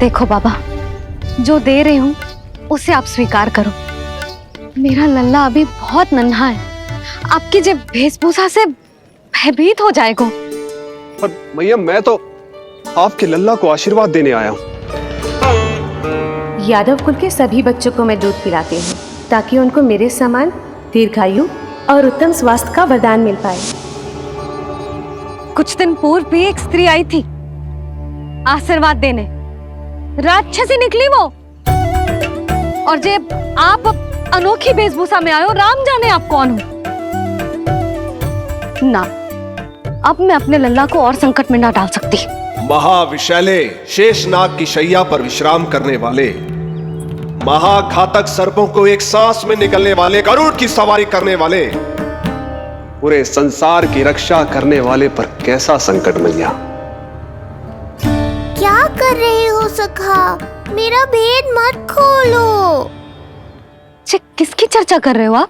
देखो बाबा, जो दे रही हूँ उसे आप स्वीकार करो। मेरा लल्ला अभी बहुत नन्हा है, आपकी जब वेशभूषा से भयभीत हो जाएगा। पर मैया, मैं तो आपके लल्ला को आशीर्वाद देने आया हूँ। यादव कुल के सभी बच्चों को मैं दूध पिलाती हूँ ताकि उनको मेरे समान दीर्घायु और उत्तम स्वास्थ्य का वरदान मिल पाए। कुछ दिन पूर्व भी एक स्त्री आई थी आशीर्वाद देने, राक्षसी निकली वो। और जब आप अनोखी वेशभूषा में आए हो, राम जाने आप कौन हो। ना, अब मैं अपने लल्ला को और संकट में ना डाल सकती। महाविशैले शेषनाग की शैया पर विश्राम करने वाले, महाघातक सर्पों को एक सांस में निकलने वाले, गरुड़ की सवारी करने वाले, पूरे संसार की रक्षा करने वाले पर कैसा संकट मैया। क्या कर रहे हो सखा? मेरा भेद मत खोलो। किसकी चर्चा कर रहे हो आप?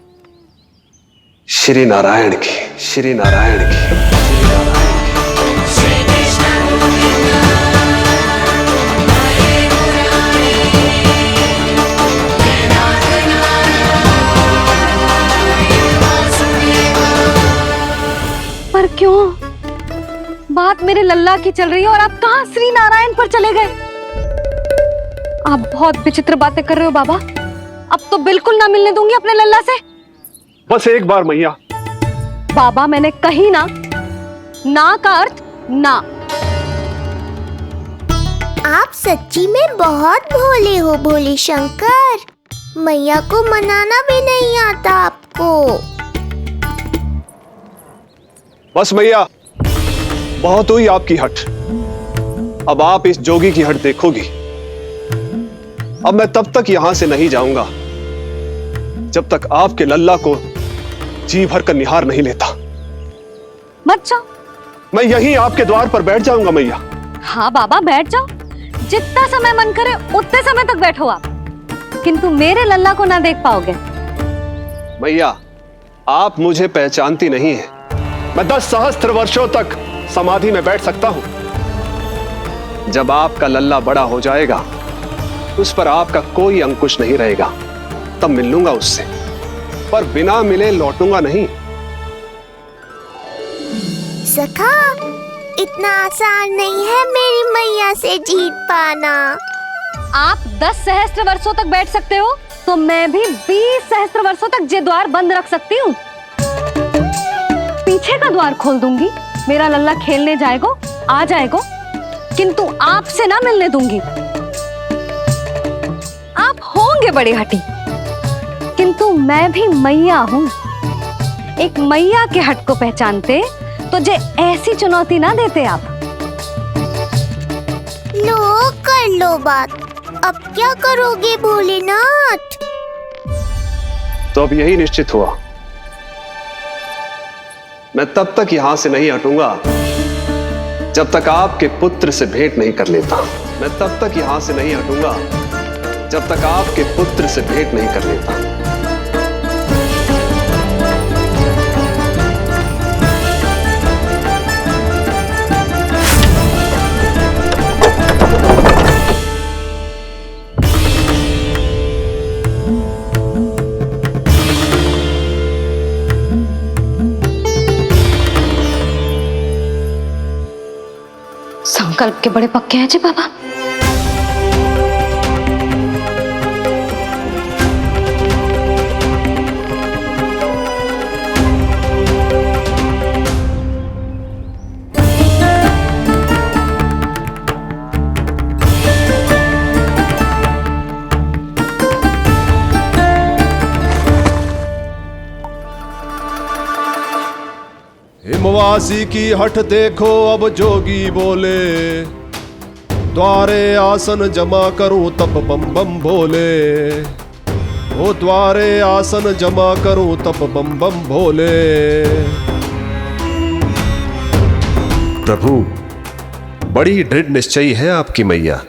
श्री नारायण की, श्री नारायण की। पर क्यों? बात मेरे लल्ला की चल रही है और आप कहां श्री नारायण पर चले गए? आप बहुत विचित्र बातें कर रहे हो बाबा। अब तो बिल्कुल ना मिलने दूंगी अपने लल्ला से। बस एक बार मैया। बाबा, मैंने कही ना, ना का अर्थ ना। आप सच्ची में बहुत भोले हो भोले शंकर। मैया को मनाना भी नहीं आता आपको। बस मैया, बहुत हुई आपकी हट। अब आप इस जोगी की हट देखोगी। अब मैं तब तक यहां से नहीं जाऊंगा जब तक आपके लल्ला को जी भर कर निहार नहीं लेता। मत जाओ। मैं यहीं आपके द्वार पर बैठ जाऊंगा मैया। हाँ बाबा, बैठ जाओ। जितना समय मन करे उतने समय तक बैठो आप, किंतु मेरे लल्ला को ना देख पाओगे। मैया, आप मुझे पहचानती नहीं है। मैं 10 सहस्त्र वर्षों तक समाधि में बैठ सकता हूं। जब आपका लल्ला बड़ा हो जाएगा, उस पर आपका कोई अंकुश नहीं रहेगा, तब मिल लूंगा उससे, पर बिना मिले लौटूंगा नहीं। सखा, इतना आसान नहीं है मेरी मैया से जीत पाना। आप 10 सहस्त्र वर्षों तक बैठ सकते हो, तो मैं भी 20 सहस्त्र वर्षों तक ये द्वार बंद रख सकती हूँ। पीछे का द्वार खोल दूंगी, मेरा लल्ला खेलने जाएगा, आ जाएगा, किंतु आपसे ना मिलने दूंगी। आप होंगे बड़ी हठी, किंतु मैं भी मैया हूँ। एक मैया के हट को पहचानते तो जे ऐसी चुनौती ना देते आप। लो, कर लो बात। अब क्या करोगे भोलेनाथ? तो अब यही निश्चित हुआ, मैं तब तक यहां से नहीं हटूंगा जब तक आपके पुत्र से भेंट नहीं कर लेता। मैं तब तक यहां से नहीं हटूंगा जब तक आपके पुत्र से भेंट नहीं कर लेता। संकल्प के बड़े पक्के हैं जी बाबा। हिमवासी की हठ देखो अब जोगी बोले, द्वारे आसन जमा करूं तब बम बम भोले। ओ द्वारे आसन जमा करूं तब बम बम भोले। प्रभु, बड़ी दृढ़ निश्चयी है आपकी मैया।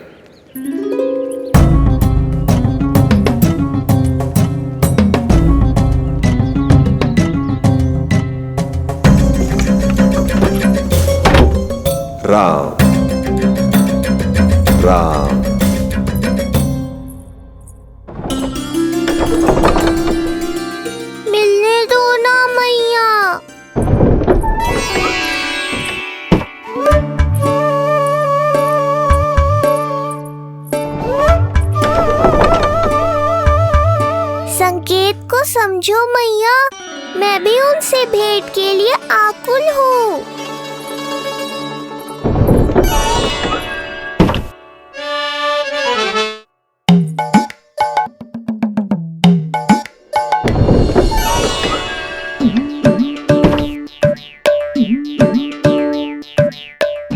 राम राम समझो मैया, मैं भी उनसे भेंट के लिए आकुल हूँ।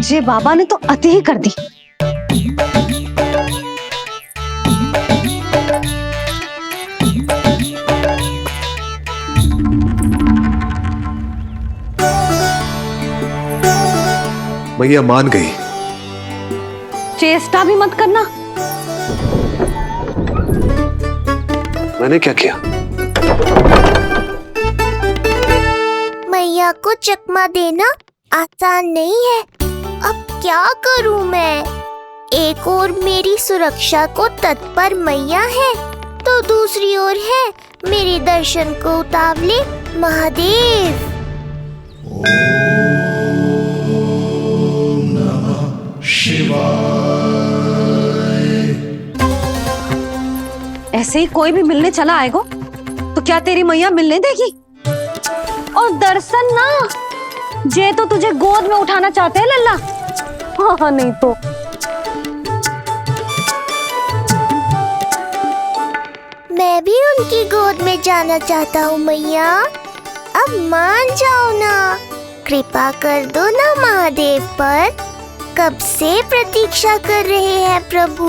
ये बाबा ने तो अति ही कर दी। मैया मान गई। चेष्टा भी मत करना। मैंने क्या किया? मैया को चकमा देना आसान नहीं है। अब क्या करूं मैं? एक ओर मेरी सुरक्षा को तत्पर मैया है, तो दूसरी ओर है मेरे दर्शन को उतावले महादेव। ऐसे ही कोई भी मिलने चला आएगा तो क्या तेरी मैया मिलने देगी? और दर्शन ना, जे तो तुझे गोद में उठाना चाहते हैं लल्ला। हाँ नहीं तो मैं भी उनकी गोद में जाना चाहता हूँ मैया। अब मान जाओ ना, कृपा कर दो ना महादेव पर। कब से प्रतीक्षा कर रहे हैं प्रभु।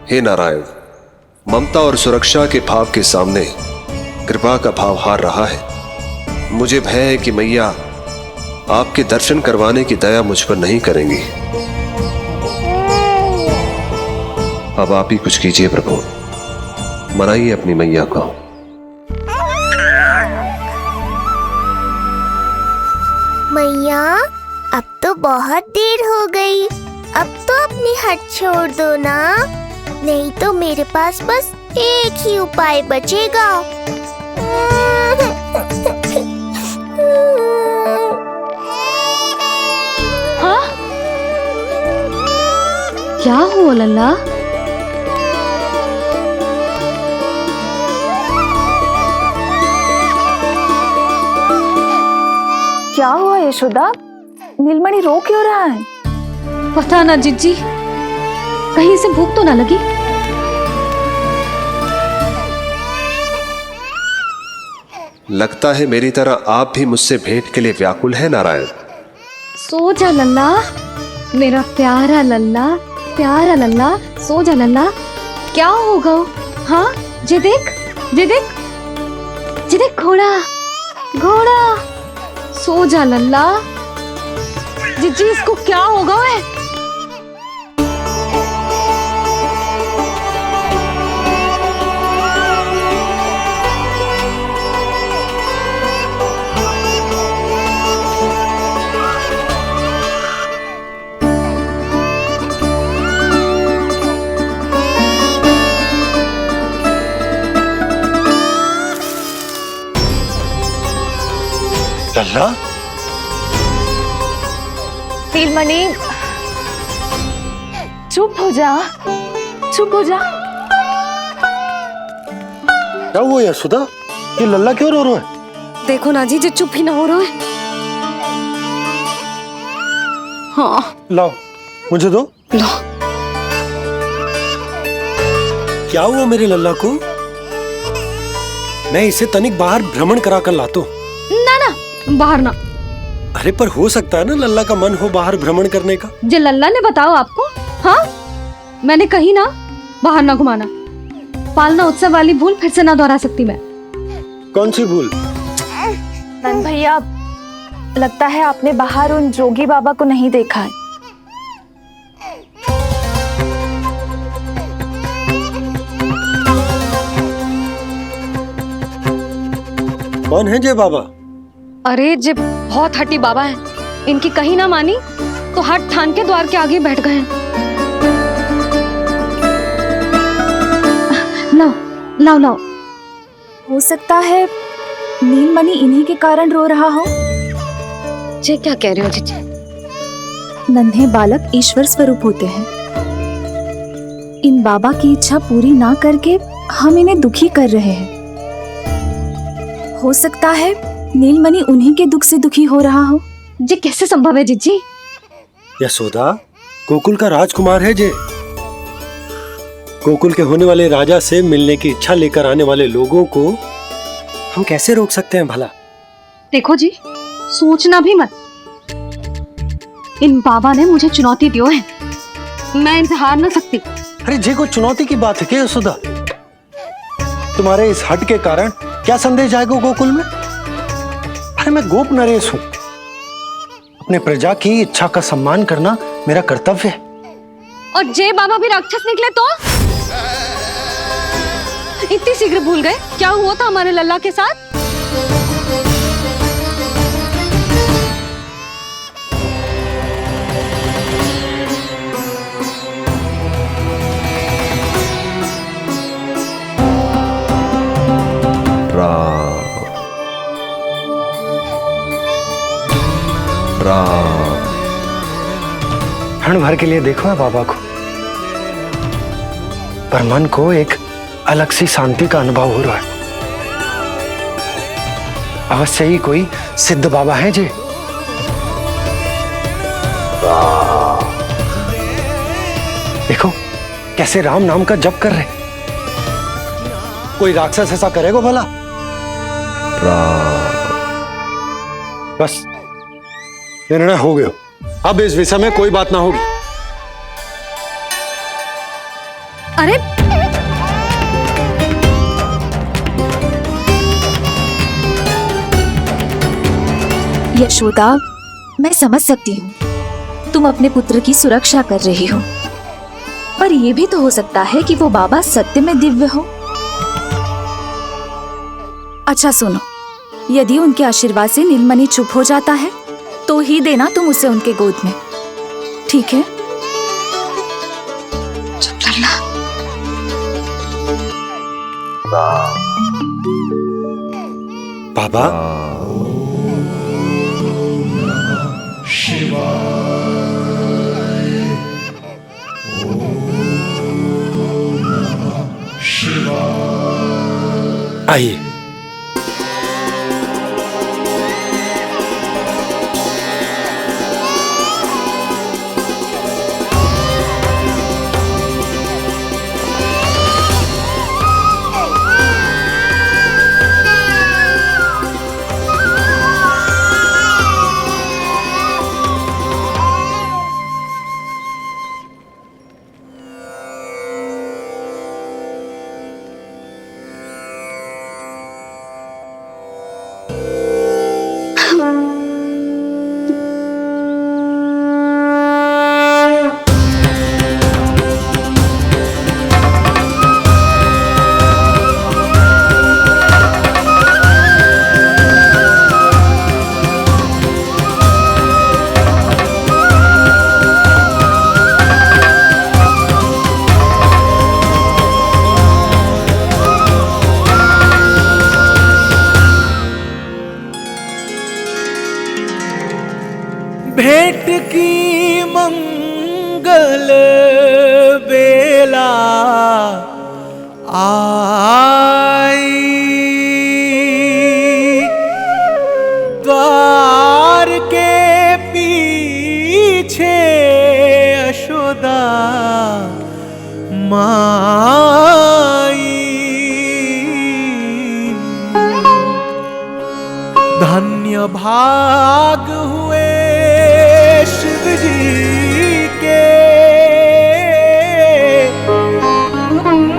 हे नारायण, ममता और सुरक्षा के भाव के सामने कृपा का भाव हार रहा है। मुझे भय है कि मैया आपके दर्शन करवाने की दया मुझ पर नहीं करेंगी। अब आप ही कुछ कीजिए प्रभु, मनाइए अपनी मैया को। मैया, अब तो बहुत देर हो गई। अब तो अपनी हट छोड़ दो ना, नहीं तो मेरे पास बस एक ही उपाय बचेगा। हाँ? क्या हुआ लल्ला? क्या हुआ यशोदा? नीलमणि रो क्यों रहा है? पता ना जिज्जी, कहीं से भूख तो ना लगी। लगता है मेरी तरह आप भी मुझसे भेंट के लिए व्याकुल है नारायण। सो जा लल्ला, मेरा प्यारा लल्ला, प्यारा लल्ला, सो जा लल्ला। क्या होगा? हाँ, जे देख, जे देख, जे देख, घोड़ा, घोड़ा। सो जा लल्ला। जिज्जी, इसको क्या होगा? है लल्ला, नीलमणि, चुप हो जा, चुप हो जा। क्या हुआ यशोदा? ये लल्ला क्यों रो रहा है? देखो ना जी, जो चुप ही ना हो रहा है। हाँ, लाओ, मुझे दो। लो। क्या हुआ मेरे लल्ला को? मैं इसे तनिक बाहर भ्रमण करा कर लाता हूं। ना ना, बाहर ना। अरे पर हो सकता है ना लल्ला का मन हो बाहर भ्रमण करने का। जे लल्ला ने बताओ आपको? हाँ, मैंने कही ना बाहर ना घुमाना। पालना उत्सव वाली भूल फिर से ना दोहरा सकती मैं। कौन सी भूल? नंद भैया, लगता है आपने बाहर उन जोगी बाबा को नहीं देखा है। कौन है जय बाबा? अरे जे बहुत हट्टी बाबा है, इनकी कहीं ना मानी तो हट ठान के द्वार के आगे बैठ गए। लाओ लाओ लाओ। हो सकता है नीलमणि इन्हीं के कारण रो रहा हो। जे क्या कह रहे हो जीजी? नन्हे बालक ईश्वर स्वरूप होते हैं। इन बाबा की इच्छा पूरी ना करके हम इन्हें दुखी कर रहे हैं। हो सकता है नीलमणि उन्हीं के दुख से दुखी हो रहा हो। जे कैसे संभव है जीजी? यशोदा, गोकुल का राजकुमार है जे। गोकुल के होने वाले राजा से मिलने की इच्छा लेकर आने वाले लोगों को हम कैसे रोक सकते हैं भला? देखो जी, सोचना भी मत। इन बाबा ने मुझे चुनौती दियो है, मैं इनसे हार ना सकती। अरे जे कोई चुनौती की बात है क्या यशोदा? तुम्हारे इस हट के कारण क्या संदेश जाएगा गोकुल में? अरे मैं गोप नरेश हूं। अपने प्रजा की इच्छा का सम्मान करना मेरा कर्तव्य है। और जे बाबा भी राक्षस निकले तो? इतनी शीघ्र भूल गए क्या हुआ था हमारे लल्ला के साथ? क्षण भर के लिए देखो है बाबा को, पर मन को एक अलग सी शांति का अनुभव हो रहा है। अवश्य ही कोई सिद्ध बाबा हैं जी। देखो कैसे राम नाम का जप कर रहे। कोई राक्षस ऐसा करेगा भला? बस निर्णय हो गया, अब इस विषय में कोई बात ना होगी। अरे यशोदा, मैं समझ सकती हूँ तुम अपने पुत्र की सुरक्षा कर रही हो, पर यह भी तो हो सकता है कि वो बाबा सत्य में दिव्य हो। अच्छा सुनो, यदि उनके आशीर्वाद से नीलमणि चुप हो जाता है तो ही देना तुम उसे उनके गोद में, ठीक है? चुप करना। बाबा, आइए। भेंट की मंगल बेला आई, द्वार के पीछे यशोदा माई। धन्य भाग हुए शिव जी के,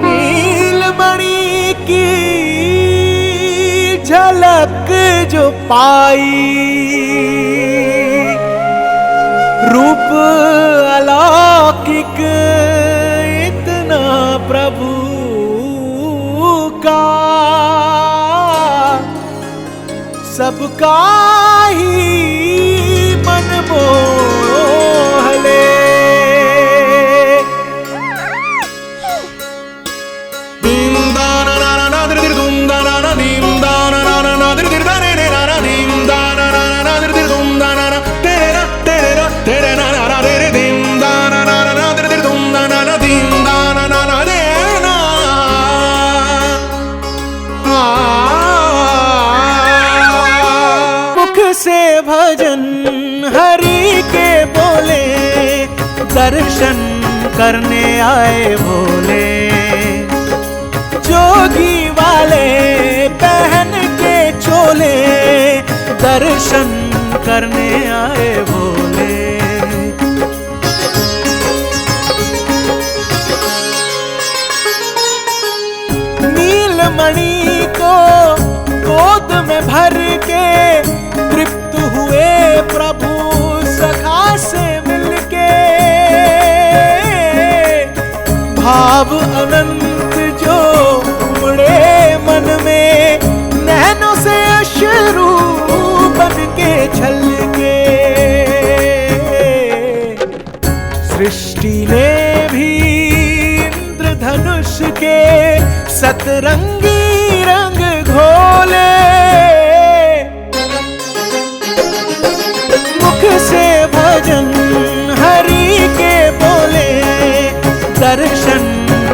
नीलमणि की झलक जो पाई, रूप अलौकिक इतना प्रभु का, सबका ही मन मोह ले। मुख से भजन हरि के बोले, दर्शन करने आए भोले। जोगी वाले पहन के चोले, दर्शन करने आए भोले। नीलमणि को गोद में भर के तृप्त हुए प्रभु सखा से मिलके। भाव अनंत जो उमड़े मन में, नैनों से अश्रु बन के छलके। सृष्टि ने भी इंद्रधनुष के सतरंगी रंग घोले। मुख से भजन हरि के बोले, दर्शन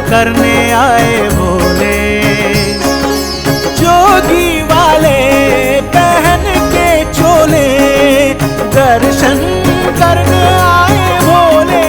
करने आए भोले। जोगी वाले पहन के चोले, दर्शन करने आए भोले।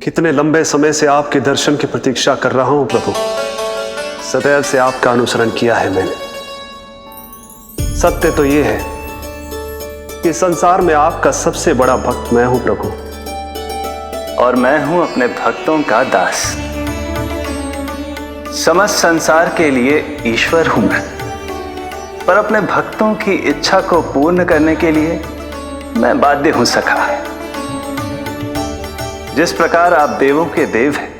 कितने लंबे समय से आपके दर्शन की प्रतीक्षा कर रहा हूं प्रभु। सदैव से आपका अनुसरण किया है मैंने। सत्य तो यह है कि संसार में आपका सबसे बड़ा भक्त मैं हूं प्रभु, और मैं हूं अपने भक्तों का दास। समस्त संसार के लिए ईश्वर हूं मैं, पर अपने भक्तों की इच्छा को पूर्ण करने के लिए मैं बाध्य हूं सखा। जिस प्रकार आप देवों के देव हैं,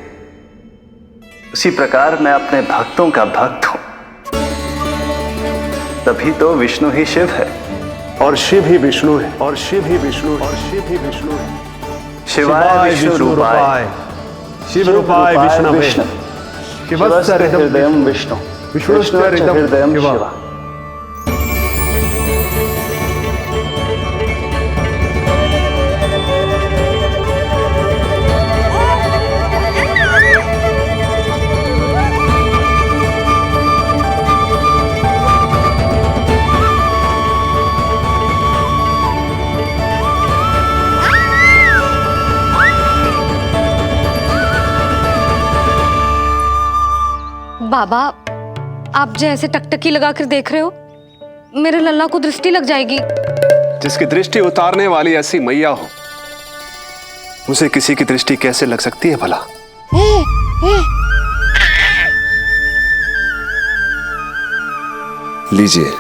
उसी प्रकार मैं अपने भक्तों का भक्त हूं। तभी तो विष्णु ही शिव है, और शिव ही विष्णु है, और शिव ही विष्णु है, और शिव ही विष्णु है। शिवाय विष्णु रूपाय, शिव रूपाय विष्णवे, शिवस्य हृदयं विष्णु, विष्णुश्च हृदयं शिव। बाबा, आप जो ऐसे टकटकी लगाकर देख रहे हो, मेरे लल्ला को दृष्टि लग जाएगी। जिसकी दृष्टि उतारने वाली ऐसी मैया हो, उसे किसी की दृष्टि कैसे लग सकती है भला? लीजिए,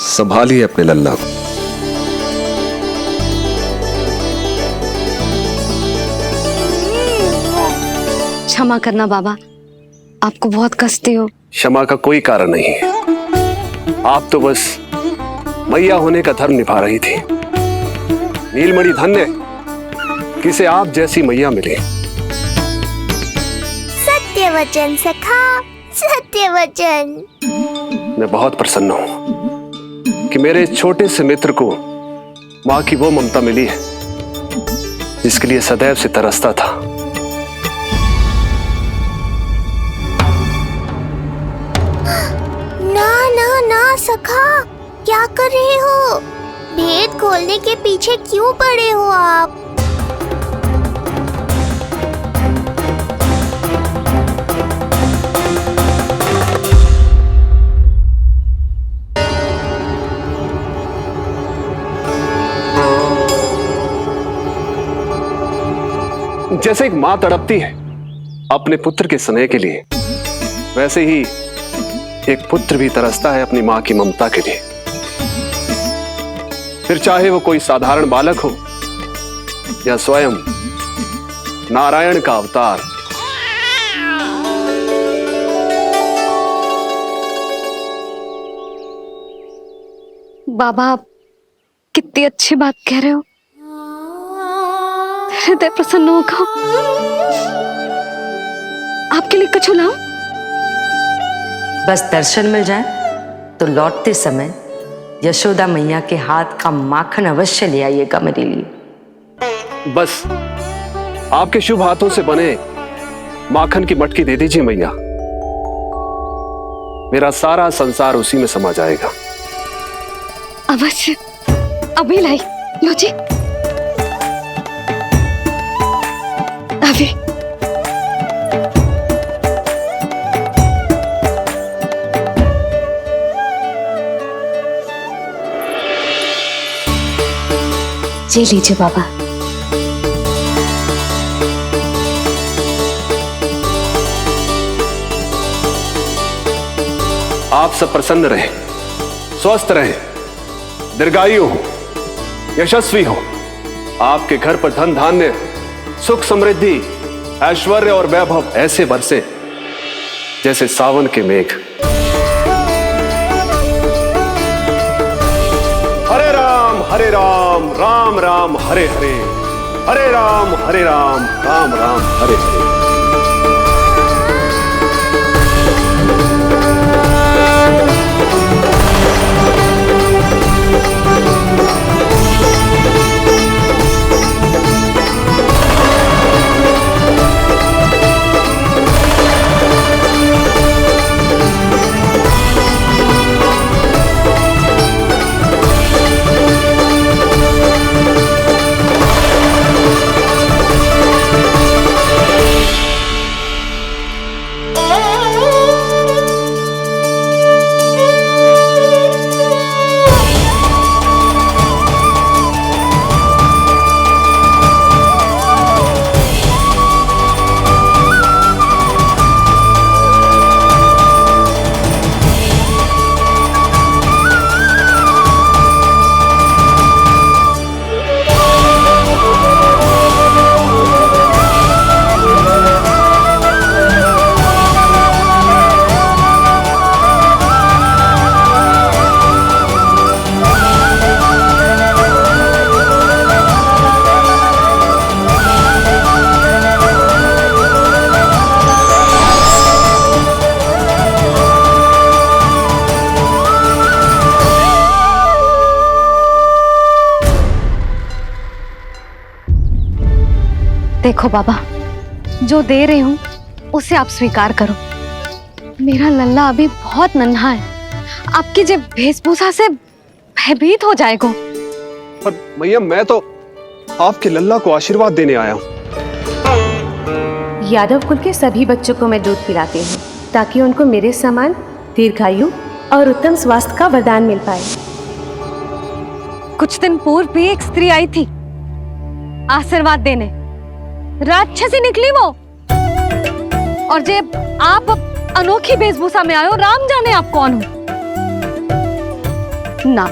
संभालिए अपने लल्ला को। क्षमा करना बाबा, आपको बहुत कष्ट हो। क्षमा का कोई कारण नहीं है। आप तो बस मैया होने का धर्म निभा रही थी। नीलमणि धन्य किसे आप जैसी मैया मिले। सत्य वचन सखा, सत्य वचन। मैं बहुत प्रसन्न हूं कि मेरे इस छोटे से मित्र को मां की वो ममता मिली है जिसके लिए सदैव से तरसता था। ना ना ना सखा, क्या कर रहे हो? भेद खोलने के पीछे क्यों पड़े हो आप? जैसे एक मां तड़पती है अपने पुत्र के स्नेह के लिए, वैसे ही एक पुत्र भी तरसता है अपनी मां की ममता के लिए। फिर चाहे वो कोई साधारण बालक हो या स्वयं नारायण का अवतार। बाबा, आप कितनी अच्छी बात कह रहे हो। हृदय प्रसन्न होगा। आपके लिए कुछ लाऊं? बस दर्शन मिल जाए तो लौटते समय यशोदा मैया के हाथ का माखन अवश्य ले आइएगा मेरे लिए। बस आपके शुभ हाथों से बने माखन की मटकी दे दीजिए मैया, मेरा सारा संसार उसी में समा जाएगा। अवश्य, अभी लाई। लो जी, अभी। जी लीजिए बाबा। आप सब प्रसन्न रहे, स्वस्थ रहे, दीर्घायु हो, यशस्वी हो। आपके घर पर धन धान्य, सुख समृद्धि, ऐश्वर्य और वैभव ऐसे बरसे जैसे सावन के मेघ। हरे राम राम राम हरे हरे, हरे राम राम राम हरे हरे। देखो बाबा, जो दे रही हूं उसे आप स्वीकार करो। मेरा लल्ला अभी बहुत नन्हा है, आपकी जब वेशभूषा से भयभीत हो जाएगा। पर मैया, मैं तो आपके लल्ला को आशीर्वाद देने आया हूं। यादव कुल के सभी बच्चों को मैं दूध पिलाती हूँ ताकि उनको मेरे समान दीर्घायु और उत्तम स्वास्थ्य का वरदान मिल पाए। कुछ दिन पूर्व भी एक स्त्री आई थी आशीर्वाद देने, राक्षसी निकली वो। और जब आप अनोखी वेशभूषा में आए हो, राम जाने आप कौन हो। ना,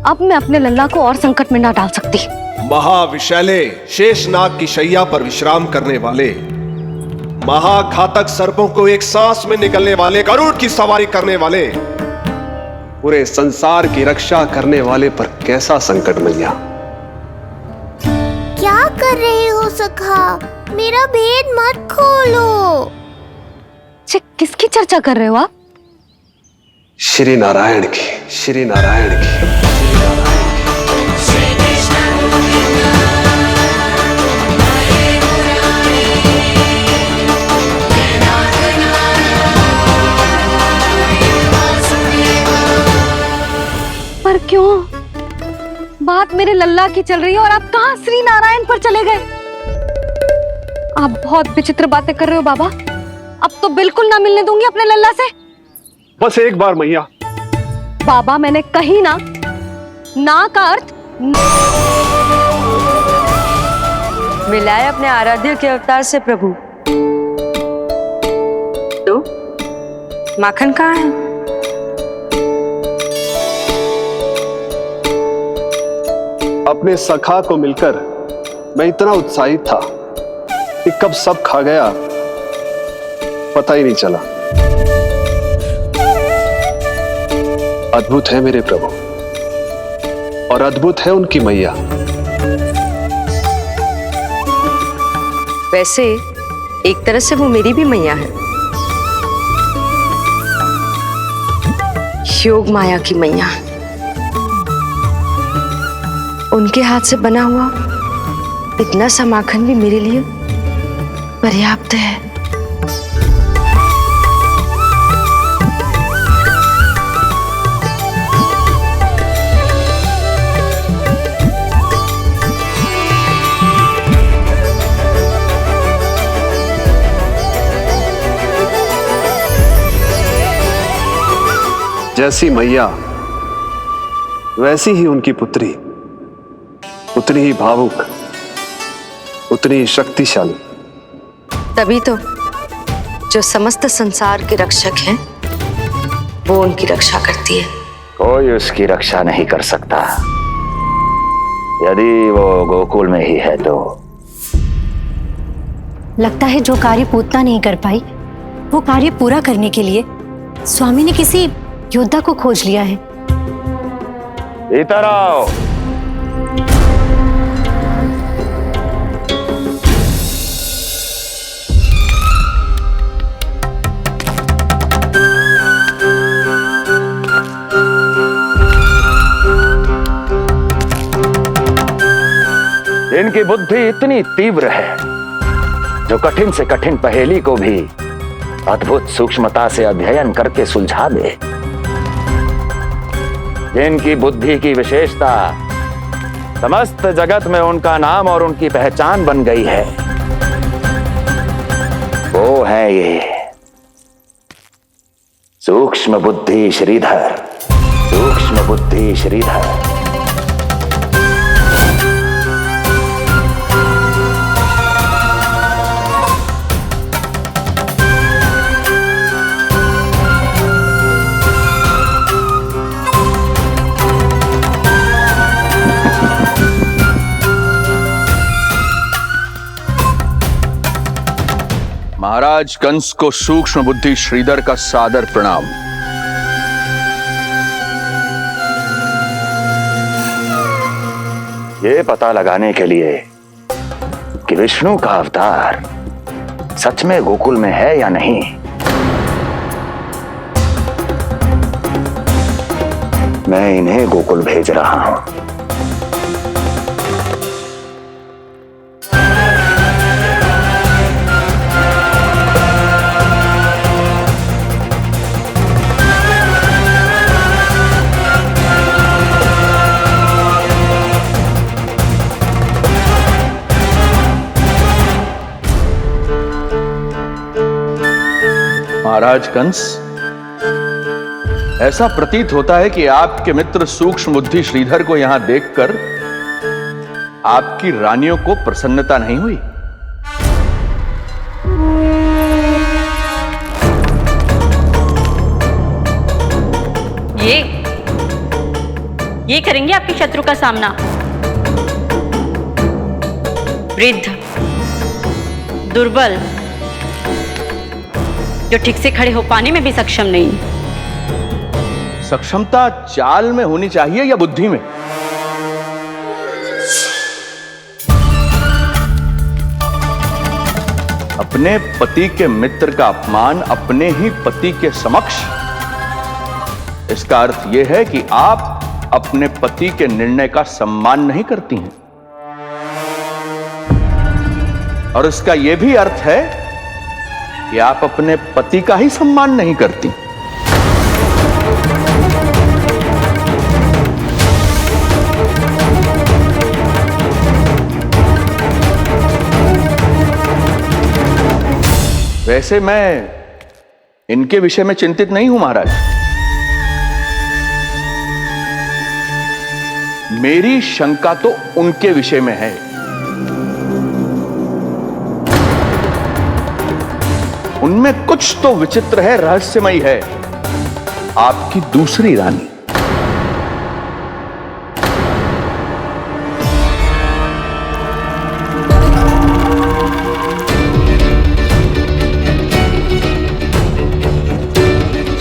अब मैं अपने लल्ला को और संकट में ना डाल सकती। महाविशैले शेषनाग की शैया पर विश्राम करने वाले, महाघातक सर्पों को एक सांस में निकलने वाले, गरुड़ की सवारी करने वाले, पूरे संसार की रक्षा करने वाले पर कैसा संकट मैया। क्या कर रहे हो सखा? मेरा भेद मत खोलो। किसकी चर्चा कर रहे हो आप? श्री नारायण की, श्री नारायण की। पर क्यों? बात मेरे लल्ला की चल रही है और आप कहां श्री नारायण पर चले गए? आप बहुत विचित्र बातें कर रहे हो बाबा। अब तो बिल्कुल ना मिलने दूंगी अपने लल्ला से। बस एक बार मैया। बाबा, मैंने कही ना का अर्थ मिलाए अपने आराध्य के अवतार से प्रभु। तो माखन कहाँ है? अपने सखा को मिलकर मैं इतना उत्साहित था कि कब सब खा गया पता ही नहीं चला। अद्भुत है मेरे प्रभु और अद्भुत है उनकी मैया। वैसे एक तरह से वो मेरी भी मैया है, योग माया की मैया। उनके हाथ से बना हुआ इतना सा माखन भी मेरे लिए पर्याप्त है। जैसी मैया वैसी ही उनकी पुत्री, उतनी ही भावुक, उतनी ही शक्तिशाली। तभी तो जो समस्त संसार के रक्षक हैं वो उनकी रक्षा करती है। कोई उसकी रक्षा नहीं कर सकता। यदि वो गोकुल में ही है तो। लगता है जो कार्य पूतना नहीं कर पाई वो कार्य पूरा करने के लिए स्वामी ने किसी योद्धा को खोज लिया है। इधर आओ। इनकी बुद्धि इतनी तीव्र है जो कठिन से कठिन पहेली को भी अद्भुत सूक्ष्मता से अध्ययन करके सुलझा दे। जिनकी बुद्धि की विशेषता समस्त जगत में उनका नाम और उनकी पहचान बन गई है, वो है ये सूक्ष्म बुद्धि श्रीधर। सूक्ष्म बुद्धि श्रीधर। महाराज कंस को सूक्ष्म बुद्धि श्रीधर का सादर प्रणाम। ये पता लगाने के लिए कि विष्णु का अवतार सच में गोकुल में है या नहीं, मैं इन्हें गोकुल भेज रहा हूं। महाराज कंस, ऐसा प्रतीत होता है कि आपके मित्र सूक्ष्म बुद्धि श्रीधर को यहां देखकर आपकी रानियों को प्रसन्नता नहीं हुई। ये करेंगे आपके शत्रु का सामना। वृद्ध, दुर्बल, जो ठीक से खड़े हो पाने में भी सक्षम नहीं। सक्षमता चाल में होनी चाहिए या बुद्धि में? अपने पति के मित्र का अपमान अपने ही पति के समक्ष, इसका अर्थ यह है कि आप अपने पति के निर्णय का सम्मान नहीं करती हैं। और इसका यह भी अर्थ है कि आप अपने पति का ही सम्मान नहीं करती। वैसे मैं इनके विषय में चिंतित नहीं हूं महाराज। मेरी शंका तो उनके विषय में है। इनमें कुछ तो विचित्र है, रहस्यमयी है। आपकी दूसरी रानी।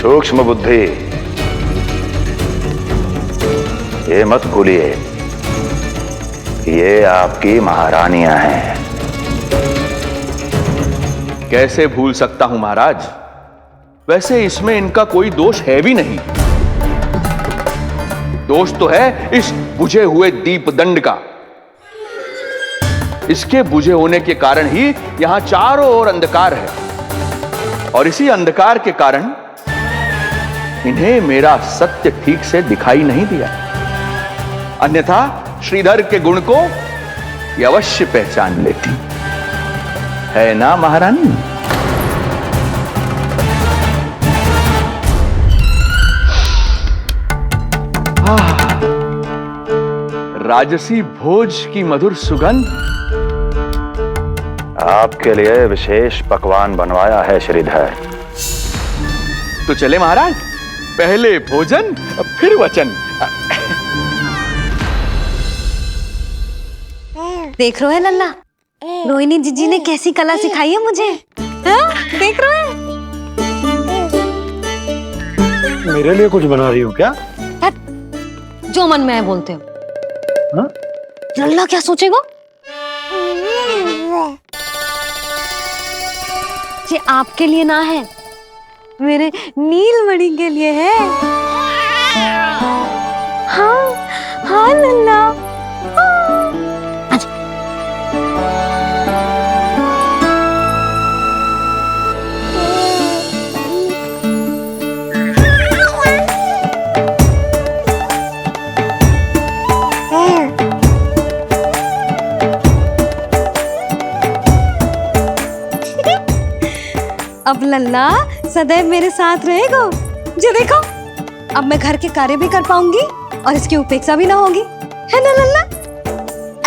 सूक्ष्म बुद्धि, ये मत भूलिए ये आपकी महारानियां हैं। कैसे भूल सकता हूं महाराज? वैसे इसमें इनका कोई दोष है भी नहीं। दोष तो है इस बुझे हुए दीपदंड का। इसके बुझे होने के कारण ही यहां चारों ओर अंधकार है, और इसी अंधकार के कारण इन्हें मेरा सत्य ठीक से दिखाई नहीं दिया। अन्यथा श्रीधर के गुण को ये अवश्य पहचान लेती, है ना महारानी? राजसी भोज की मधुर सुगंध। आपके लिए विशेष पकवान बनवाया है श्रीधर। तो चले महाराज, पहले भोजन फिर वचन। देख रहे हो लल्ला, रोहिणी जीजी ने कैसी कला सिखाई है मुझे। हाँ? देख रहे हो? मेरे लिए कुछ बना रही हो क्या? जो मन में है बोलते हो। हाँ? लल्ला क्या सोचेगा? ये आपके लिए ना है, मेरे नीलमणि के लिए है। हाँ हाँ लल्ला। अब लल्ला सदैव मेरे साथ रहेगा। जो देखो, अब मैं घर के कार्य भी कर पाऊंगी और इसकी उपेक्षा भी ना होगी, है ना लल्ला?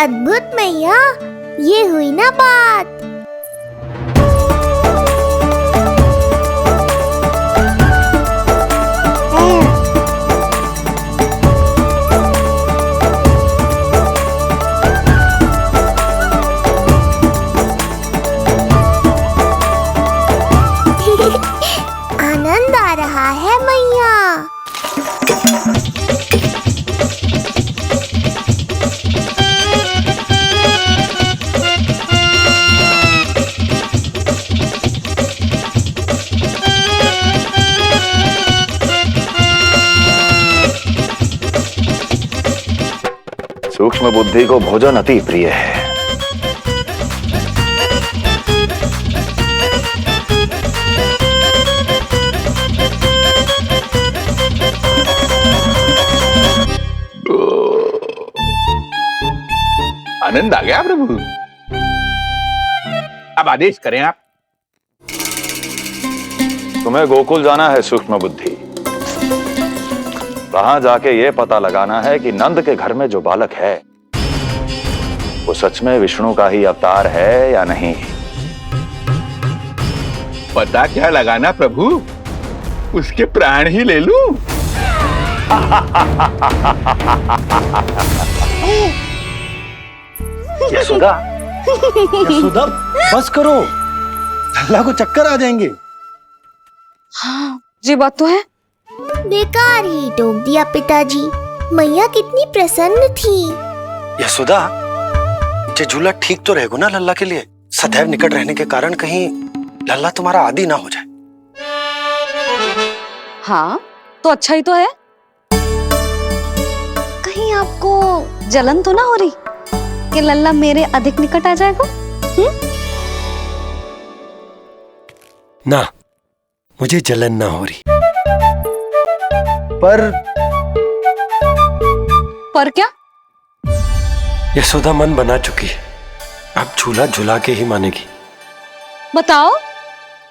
अद्भुत मैया, ये हुई ना बात। आनंद आ रहा है मैया। सूक्ष्म बुद्धि को भोजन अति प्रिय है। आनंद आ गया प्रभु। अब आदेश करें आप। तुम्हें गोकुल जाना है सूक्ष्म बुद्धि। वहां जाके ये पता लगाना है कि नंद के घर में जो बालक है वो सच में विष्णु का ही अवतार है या नहीं। पता क्या लगाना प्रभु? उसके प्राण ही ले लूं। यशोदा, यशोदा, बस करो, लल्ला को चक्कर आ जाएंगे। हाँ, ये बात तो है। बेकार ही टोक दिया पिताजी। मैया कितनी प्रसन्न थी। यशोदा, ये झूला ठीक तो रहेगा ना लल्ला के लिए? सदैव निकट रहने के कारण कहीं लल्ला तुम्हारा आदी ना हो जाए। हाँ, तो अच्छा ही तो है। कहीं आपको जलन तो ना हो रही कि लल्ला मेरे अधिक निकट आ जाएगा? ना, मुझे जलन ना हो रही। पर क्या? यशोदा मन बना चुकी है, अब झूला झूला के ही मानेगी। बताओ।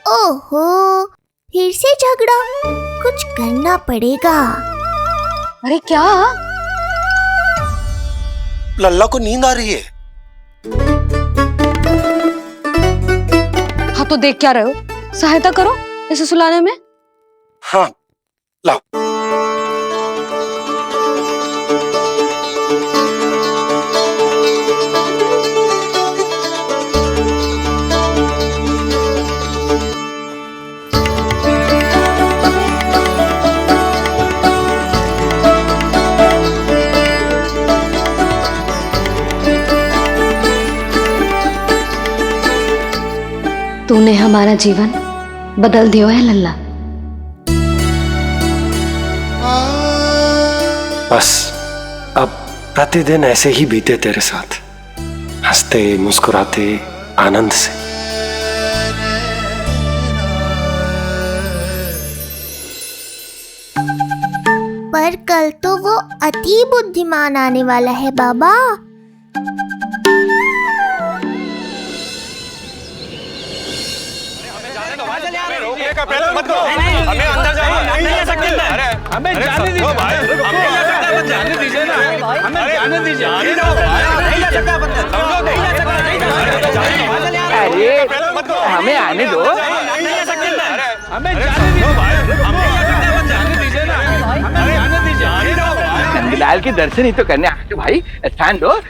ओहो, फिर से झगड़ा। कुछ करना पड़ेगा। अरे क्या? लल्ला को नींद आ रही है। हाँ तो देख क्या रहे हो? सहायता करो इसे सुलाने में। हाँ लाओ। तूने हमारा जीवन बदल दियो है लल्ला। बस अब प्रतिदिन ऐसे ही बीते तेरे साथ, हंसते मुस्कुराते आनंद से। पर कल तो वो अति बुद्धिमान आने वाला है बाबा। पहले मत करो, हमें अंदर जाना नहीं ले सकते। अरे हमें जाने दीजिए भाई, हमें जाने दीजिए ना, हमें जाने दीजिए। नहीं ले सकता बंदा, नहीं ले सकता, नहीं ले सकता। अरे हमें आने दो, नहीं ले सकते। हमें जाने दीजिए भाई, हमें जाने दीजिए ना, हमें जाने दीजिए। नंदलाल के दर्शन ही तो करने आए थे भाई, स्थान दो।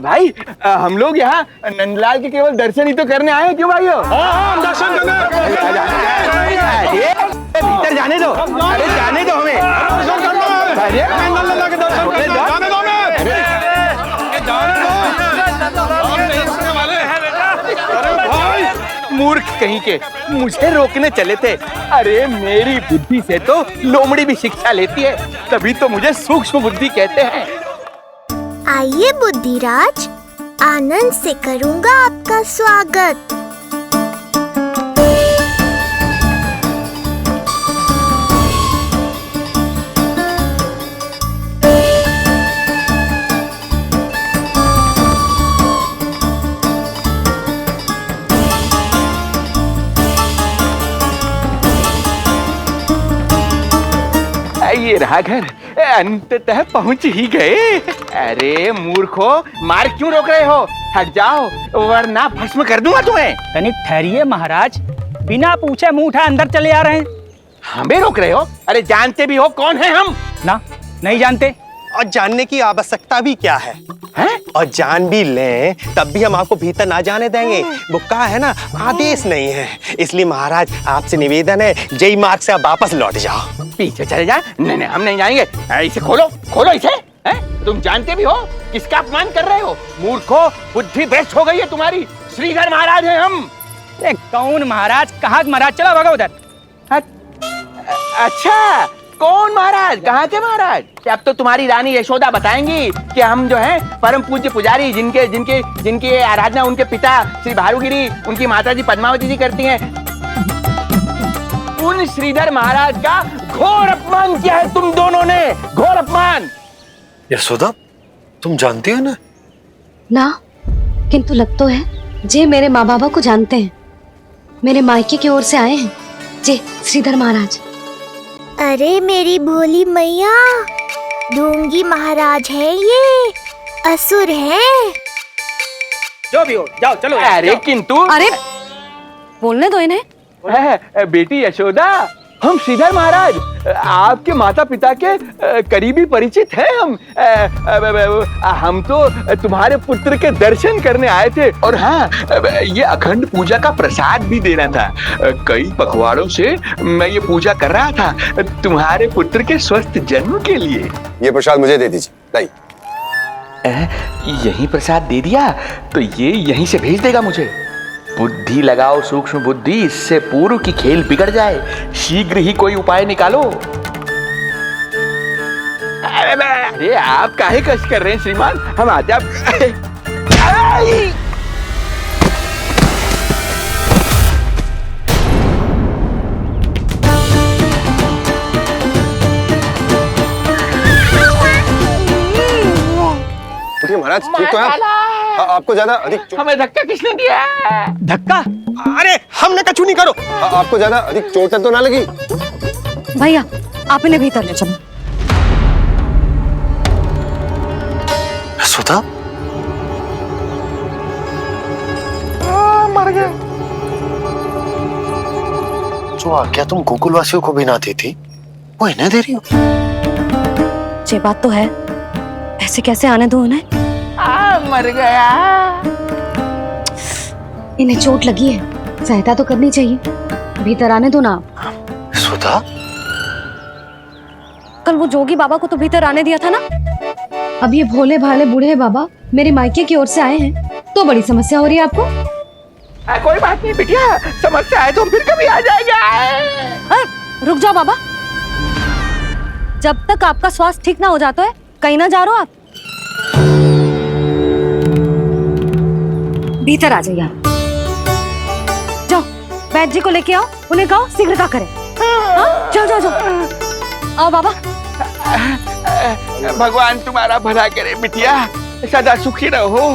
भाई हम लोग यहाँ नंदलाल के केवल दर्शन ही तो करने आए, क्यों भाई? हम दर्शन करने। भीतर जाने दो, अरे जाने दो हमें। अरे नंदलाल के दर्शन करने जाने दो हमें। मूर्ख कहीं के, मुझे रोकने चले थे। अरे मेरी बुद्धि से तो लोमड़ी भी शिक्षा लेती है, तभी तो मुझे सूक्ष्म बुद्धि कहते हैं। आइए बुद्धिराज, आनंद से करूंगा आपका स्वागत। ये रहा घर, अंततः पहुंच ही गए। अरे मूर्खो, मार क्यों रोक रहे हो? हट जाओ वरना भस्म कर दूंगा तुम्हें। तनिक ठहरिए महाराज, बिना पूछे मुंह उठा अंदर चले आ रहे हैं। हमें रोक रहे हो? अरे जानते भी हो कौन है हम? ना, नहीं जानते। और जानने की आवश्यकता भी क्या है? और जान भी लें तब भी हम आपको भीतर ना जाने देंगे। वो कहा है ना, आदेश नहीं है। इसलिए महाराज आपसे निवेदन है, जय मार्ग से आप वापस लौट जाओ। पीछे चले जा। नहीं हम नहीं जाएंगे। इसे खोलो, खोलो इसे। तुम जानते भी हो किसका अपमान कर रहे हो? मूर्खो, बुद्धि भ्रष्ट हो गई है तुम्हारी। श्रीधर महाराज हैं हम। कौन महाराज? कहाँ महाराज? चलो भगा उधर। अच्छा, कौन महाराज? कहाँ के महाराज? अब तो तुम्हारी रानी यशोदा बताएंगी कि हम जो हैं परम पूज्य पुजारी, जिनकी आराधना उनके पिता श्री भारुगिरी, उनकी माताजी पद्मावती जी करती हैं, उन श्रीधर महाराज का घोर अपमान किया है तुम दोनों ने। घोर अपमान। यशोदा, तुम जानती हो ना? ना, किंतु लग तो है जे मेरे माँ बाबा को जानते हैं। मेरे मायके की ओर से आए हैं जे श्रीधर महाराज। अरे मेरी भोली मैया, ढोंगी महाराज है ये, असुर है। जो भी हो, जाओ चलो। अरे किंतु, अरे बोलने दो इन्हें। बेटी यशोदा, हम श्रीधर महाराज आपके माता पिता के करीबी परिचित हैं। हम तो तुम्हारे पुत्र के दर्शन करने आए थे। और हाँ, ये अखंड पूजा का प्रसाद भी देना था। कई पखवाड़ों से मैं ये पूजा कर रहा था तुम्हारे पुत्र के स्वस्थ जन्म के लिए। ये प्रसाद मुझे दे दीजिए। यही प्रसाद दे दिया तो ये यहीं से भेज देगा मुझे। बुद्धि लगाओ, सूक्ष्म बुद्धि, इससे पूर्व की खेल बिगड़ जाए। शीघ्र ही कोई उपाय निकालो। अरे आप काहे कष्ट कर रहे हैं श्रीमान? हम आते आप। महाराज ठीक तो है? आपको ज्यादा अधिक हमें धक्का किसने दिया? धक्का? अरे हमने कछु नहीं करो। आपको ज्यादा अधिक चोट तो ना लगी? भैया, आप इन्हें भीतर ले चलो। यशोदा, मर गए। जो आज्ञा तुम गोकुलवासियों को भी ना दी थी वो इन्हें दे रही हो? ये बात तो है, ऐसे कैसे आने दो उन्हें? मर गया। इन्हें चोट लगी है, सहायता तो करनी चाहिए, भीतर आने दो ना। सुधा, कल वो जोगी बाबा को तो भीतर आने दिया था ना। अब ये भोले भाले बूढ़े बाबा मेरे मायके की ओर से आए हैं तो बड़ी समस्या हो रही है आपको। कोई बात नहीं बिटिया, समस्या है तो हम फिर कभी आ जाएंगे। रुक जाओ बाबा, जब तक आपका स्वास्थ्य ठीक ना हो जाता है कहीं ना जा रहे हो आप। भीतर आ जाइए आप। जाओ वैद्य जी को लेके आओ, उन्हें कहो शीघ्रता करें। हाँ? जाओ जाओ जाओ, आओ बाबा। भगवान तुम्हारा भला करे बिटिया, सदा सुखी रहो।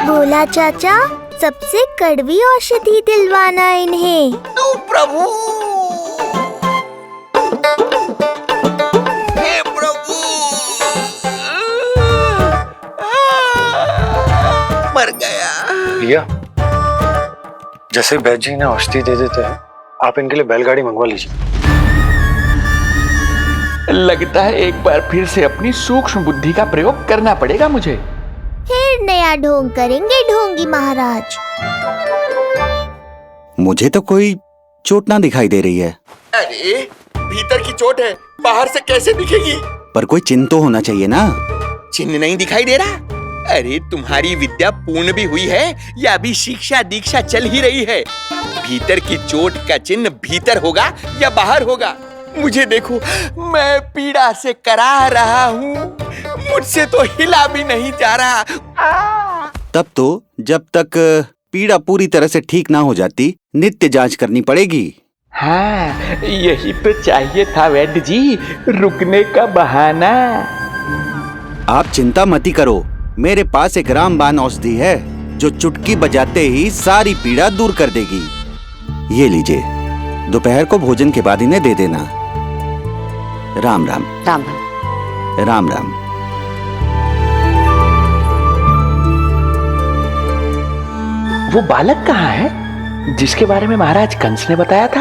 बोला चाचा, सबसे कड़वी औषधि दिलवाना इन्हें। तू प्रभु, हे प्रभु, मर गया। भैया, जैसे वैद्य जी ने औषधि दे देते हैं, आप इनके लिए बैलगाड़ी मंगवा लीजिए। लगता है एक बार फिर से अपनी सूक्ष्म बुद्धि का प्रयोग करना पड़ेगा मुझे। फिर नया ढोंग करेंगे ढोंगी महाराज। मुझे तो कोई चोट ना दिखाई दे रही है। अरे भीतर की चोट है, बाहर से कैसे दिखेगी? पर कोई चिन्ह तो होना चाहिए ना। चिन्ह नहीं दिखाई दे रहा? अरे तुम्हारी विद्या पूर्ण भी हुई है या अभी शिक्षा दीक्षा चल ही रही है? भीतर की चोट का चिन्ह भीतर होगा या बाहर होगा? मुझे देखो, मैं पीड़ा से कराह रहा हूँ, मुझसे तो हिला भी नहीं जा रहा। तब तो जब तक पीड़ा पूरी तरह से ठीक ना हो जाती नित्य जांच करनी पड़ेगी। हाँ, यही तो चाहिए था वैद्य जी, रुकने का बहाना। आप चिंता मती करो, मेरे पास एक रामबाण औषधि है जो चुटकी बजाते ही सारी पीड़ा दूर कर देगी। ये लीजिए, दोपहर को भोजन के बाद इन्हें दे देना। राम राम। राम राम। राम राम। वो बालक कहाँ है जिसके बारे में महाराज कंस ने बताया था?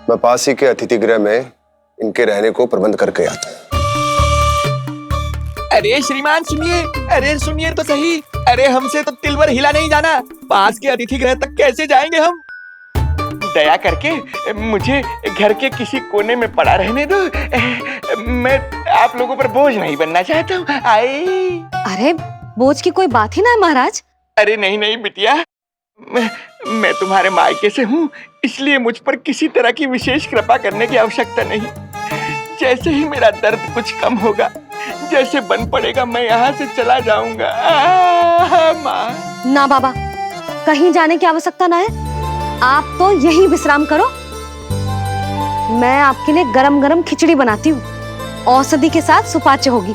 मैं पास ही के अतिथि गृह में इनके रहने को प्रबंध करके आता हूँ। अरे श्रीमान सुनिए, अरे सुनिए तो सही। अरे हमसे तो तिलवर हिला नहीं जाना, पास के अतिथि गृह तक कैसे जाएंगे हम? दया करके मुझे घर के किसी कोने में पड़ा रहने दो, मैं आप लोगों पर बोझ नहीं बनना चाहता हूँ। अरे बोझ की कोई बात ही ना है महाराज। अरे नहीं नहीं बिटिया, मैं तुम्हारे मायके से हूँ, इसलिए मुझ पर किसी तरह की विशेष कृपा करने की आवश्यकता नहीं। जैसे ही मेरा दर्द कुछ कम होगा, जैसे बन पड़ेगा, मैं यहाँ से चला जाऊंगा। माँ। ना बाबा, कहीं जाने की आवश्यकता ना है, आप तो यही विश्राम करो। मैं आपके लिए गरम गरम खिचड़ी बनाती हूँ, औषधि के साथ सुपाच्य होगी।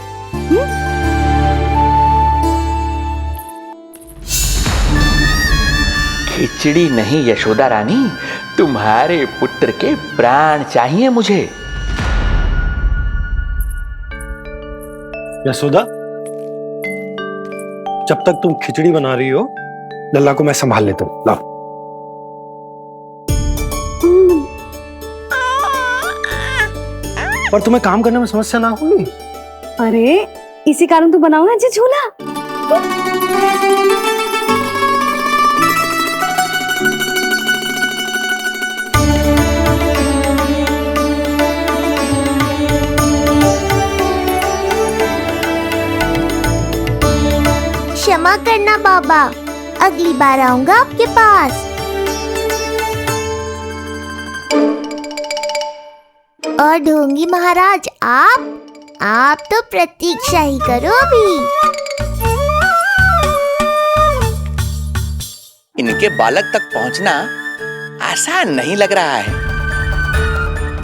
खिचड़ी नहीं यशोदा रानी, तुम्हारे पुत्र के प्राण चाहिए मुझे। यशोदा, जब तक तुम खिचड़ी बना रही हो, लल्ला को मैं संभाल लेता हूँ। लाओ। पर तुम्हें काम करने में समस्या ना होगी? अरे इसी कारण तो बनाऊंगा जी झूला। क्षमा करना बाबा, अगली बार आऊंगा आपके पास। और ढोंगी महाराज, आप तो प्रतीक्षा ही करो अभी। इनके बालक तक पहुंचना आसान नहीं लग रहा है,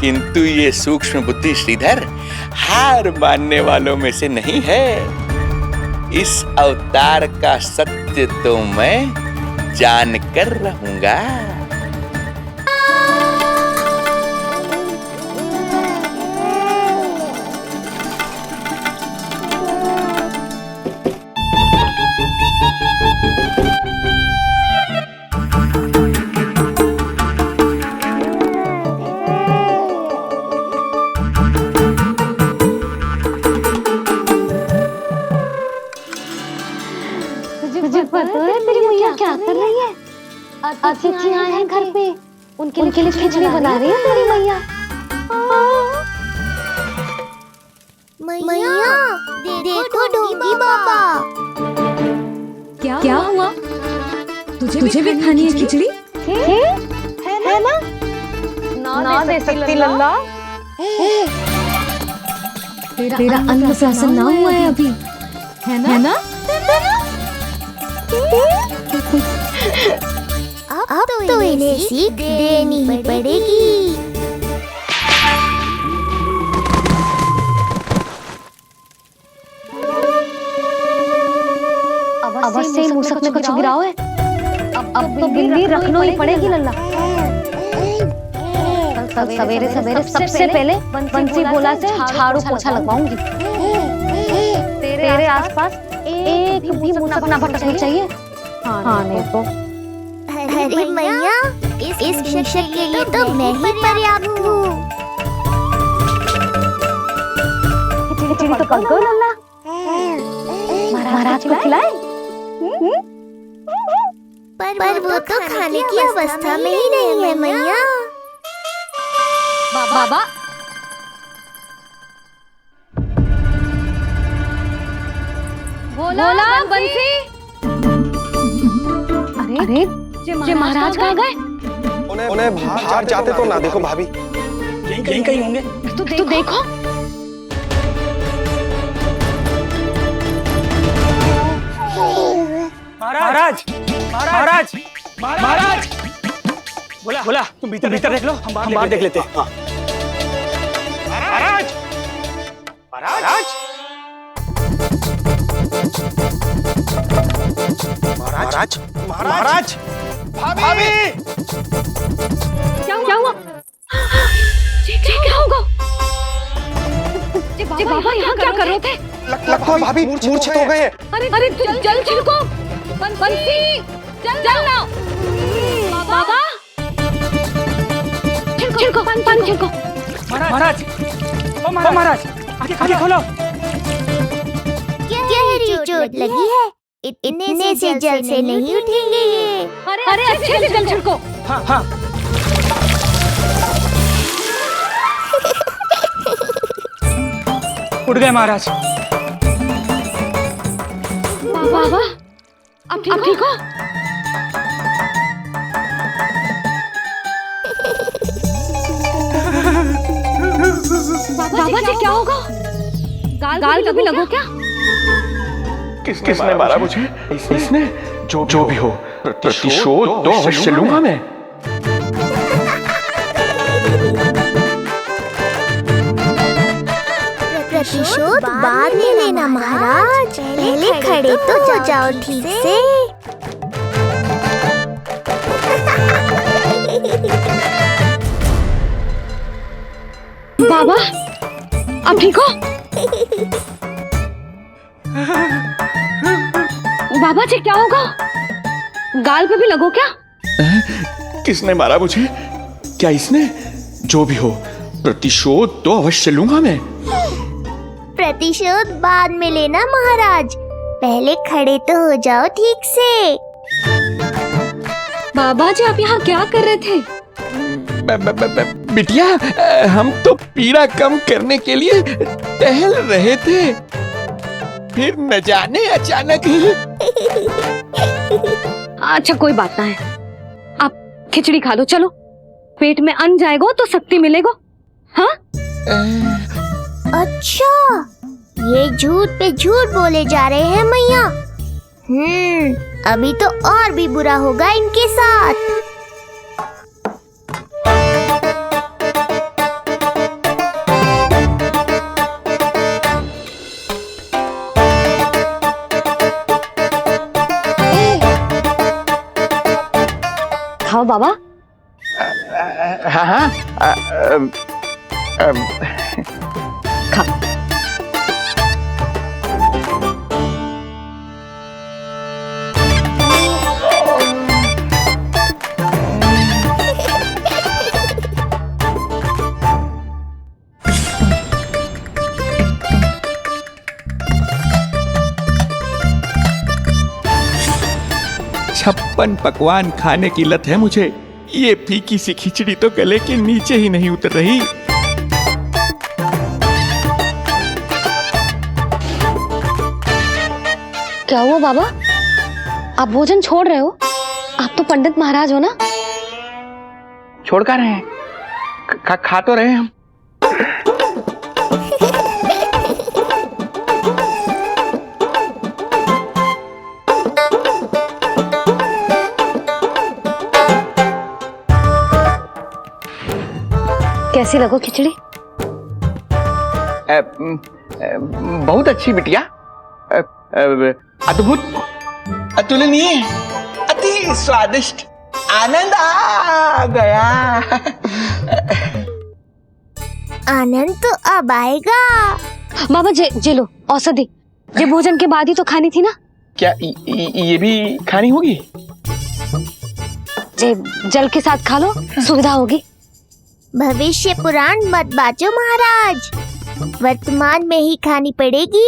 किंतु ये सूक्ष्म बुद्धि श्रीधर हार मानने वालों में से नहीं है। इस अवतार का सत्य तो मैं जान कर रहूंगा। अतिथि आए हैं घर पे, उनके लिए खिचड़ी बना रही है तेरी मैया। मैया देखो ढोंगी बाबा। क्या हुआ? तुझे भी खानी है खिचड़ी? है ना? ना दे सकती लल्ला। तेरा अन्नप्राशन ना हुआ है अभी, है ना? अब तो इन्हें सीख देनी ही पड़ेगी। अवश्य ही मूसक में कुछ गिराओ है। अब तो बिल्ली रखना ही पड़ेगी लल्ला। कल सवेरे सवेरे सबसे पहले बंसी बोला से झाड़ू पोछा लगवाऊंगी। तेरे आसपास एक भी मूसक ना भटकना चाहिए। हाँ नहीं तो। अरे मैया, इस शिक्षक के लिए तो मैं ही पर्याप्त हूँ। खिचड़ी तो पक गई लल्ला। महाराज को खिलाए? पर वो तो खाने की अवस्था में ही नहीं है मैया। बाबा बोला बंसी। अरे जे महाराज कहाँ गए? उन्हें बाहर जाते तो ना देखो भाभी। यहीं कहीं होंगे। तू देखो। महाराज महाराज महाराज। बोला तुम भीतर देख लो, हम बाहर देख लेते हैं। महाराज महाराज महाराज महाराज भाभी। क्या हुआ? क्या होगा? बाबा यहाँ क्या कर रहे थे? लगता है भाभी मूर्छित हो गए हैं। अरे जल छिड़को। बंसी जल लाओ। बाबा छिड़को पानी छिड़को। महाराज ओ महाराज आंखें खोलो। गहरी चोट लगी है, इतने से जल से नहीं उठेंगे ये। अरे अच्छे से जल छिड़को। हाँ उठ गए महाराज। बाबा अब ठीक हो? बाबा जी क्या होगा? गाल कभी लगो क्या? किसने मारा मुझे? इसने? जो भी हो, प्रतिशोध तो अवश्य लूंगा मैं। प्रतिशोध बाद में लेना महाराज, पहले खड़े तो हो जाओ ठीक से। बाबा अब ठीक हो? बाबा जी क्या होगा? गाल पे भी लगो क्या? किसने मारा मुझे? क्या इसने? जो भी हो, प्रतिशोध तो अवश्य लूंगा मैं। प्रतिशोध बाद में लेना महाराज, पहले खड़े तो हो जाओ ठीक से। बाबा जी आप यहाँ क्या कर रहे थे? बिटिया, हम तो पीड़ा कम करने के लिए टहल रहे थे, फिर न जाने अचानक। अच्छा कोई बात ना है, आप खिचड़ी खा लो। चलो, पेट में अन्न जाएगा तो शक्ति मिलेगा। हाँ? अच्छा, ये झूठ पे झूठ बोले जा रहे हैं मैया। अभी तो और भी बुरा होगा इनके साथ। खाओ बाबा। हाँ खा। छप्पन पकवान खाने की लत है मुझे। ये फीकी सी खिचड़ी तो गले के नीचे ही नहीं उतर रही। क्या हुआ बाबा, आप भोजन छोड़ रहे हो? आप तो पंडित महाराज हो ना। छोड़ कर रहे हैं, खा तो रहे हैं हम। कैसी लगो खिचड़ी? बहुत अच्छी बिटिया, अद्भुत, अतुलनीय, अति स्वादिष्ट, आनंद आ गया। आनंद तो अब आएगा। बाबा जे लो औषधि, ये भोजन के बाद ही तो खानी थी ना। क्या ये भी खानी होगी? जे जल के साथ खा लो, सुविधा होगी। भविष्य पुराण मत बाजो महाराज, वर्तमान में ही खानी पड़ेगी।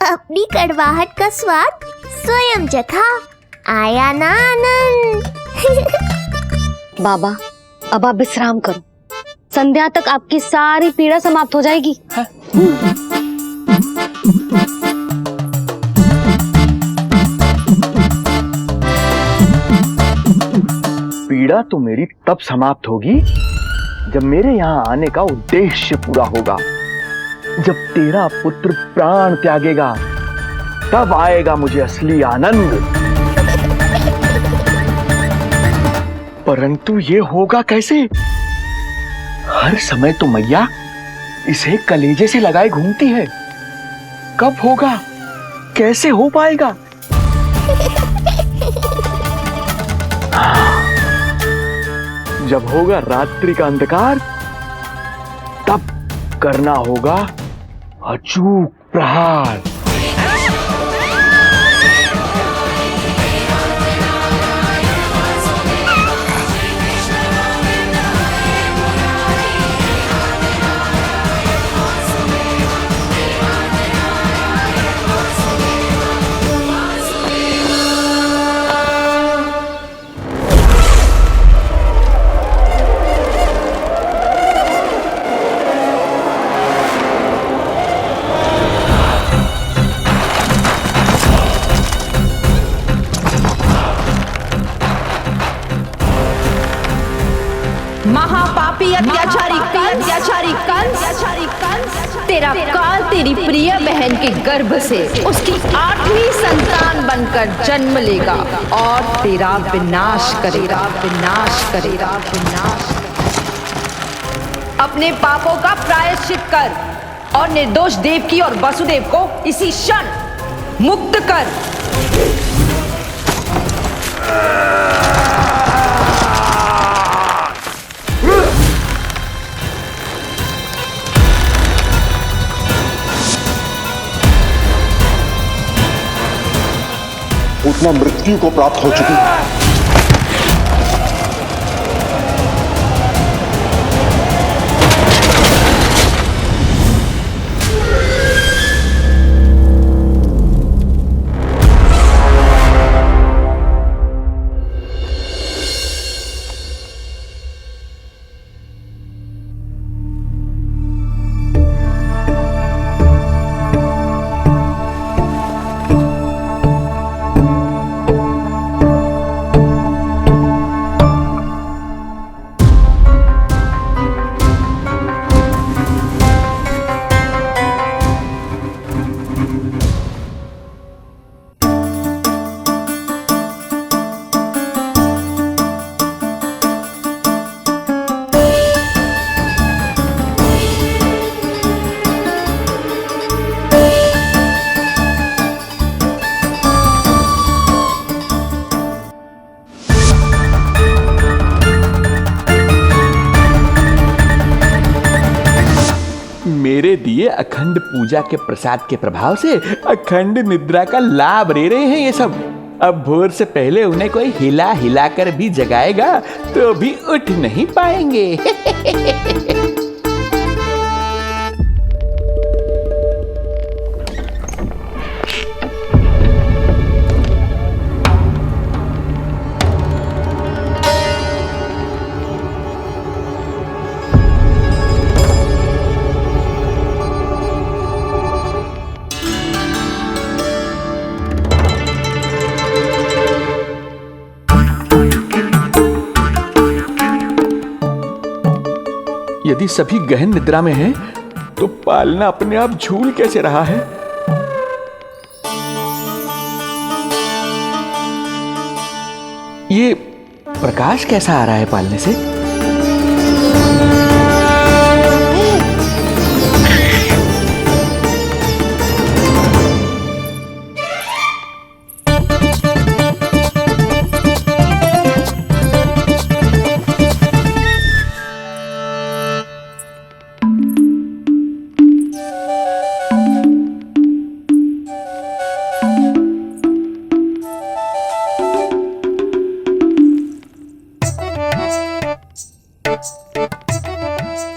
अपनी कड़वाहट का स्वाद स्वयं चखा, आया ना आनंद। बाबा अब आप विश्राम करो, संध्या तक आपकी सारी पीड़ा समाप्त हो जाएगी। पीड़ा तो मेरी तब समाप्त होगी जब मेरे यहाँ आने का उद्देश्य पूरा होगा। जब तेरा पुत्र प्राण त्यागेगा तब आएगा मुझे असली आनंद। परंतु ये होगा कैसे? हर समय तो मैया इसे कलेजे से लगाए घूमती है। कब होगा, कैसे हो पाएगा? जब होगा रात्रि का अंधकार तब करना होगा अचूक प्रहार। महापापी अत्याचारी कंस, तेरा काल तेरी प्रिय बहन के गर्भ से उसकी 8वीं संतान बनकर जन्म लेगा और तेरा विनाश करेगा। अपने पापों का प्रायश्चित कर और निर्दोष देवकी और वसुदेव को इसी क्षण मुक्त कर। उतना मृत्यु को प्राप्त हो चुकी है। मेरे दिए अखंड पूजा के प्रसाद के प्रभाव से अखंड निद्रा का लाभ ले रहे हैं ये सब। अब भोर से पहले उन्हें कोई हिला हिला कर भी जगाएगा तो भी उठ नहीं पाएंगे। यदि सभी गहन निद्रा में हैं, तो पालना अपने आप झूल कैसे रहा है? ये प्रकाश कैसा आ रहा है पालने से?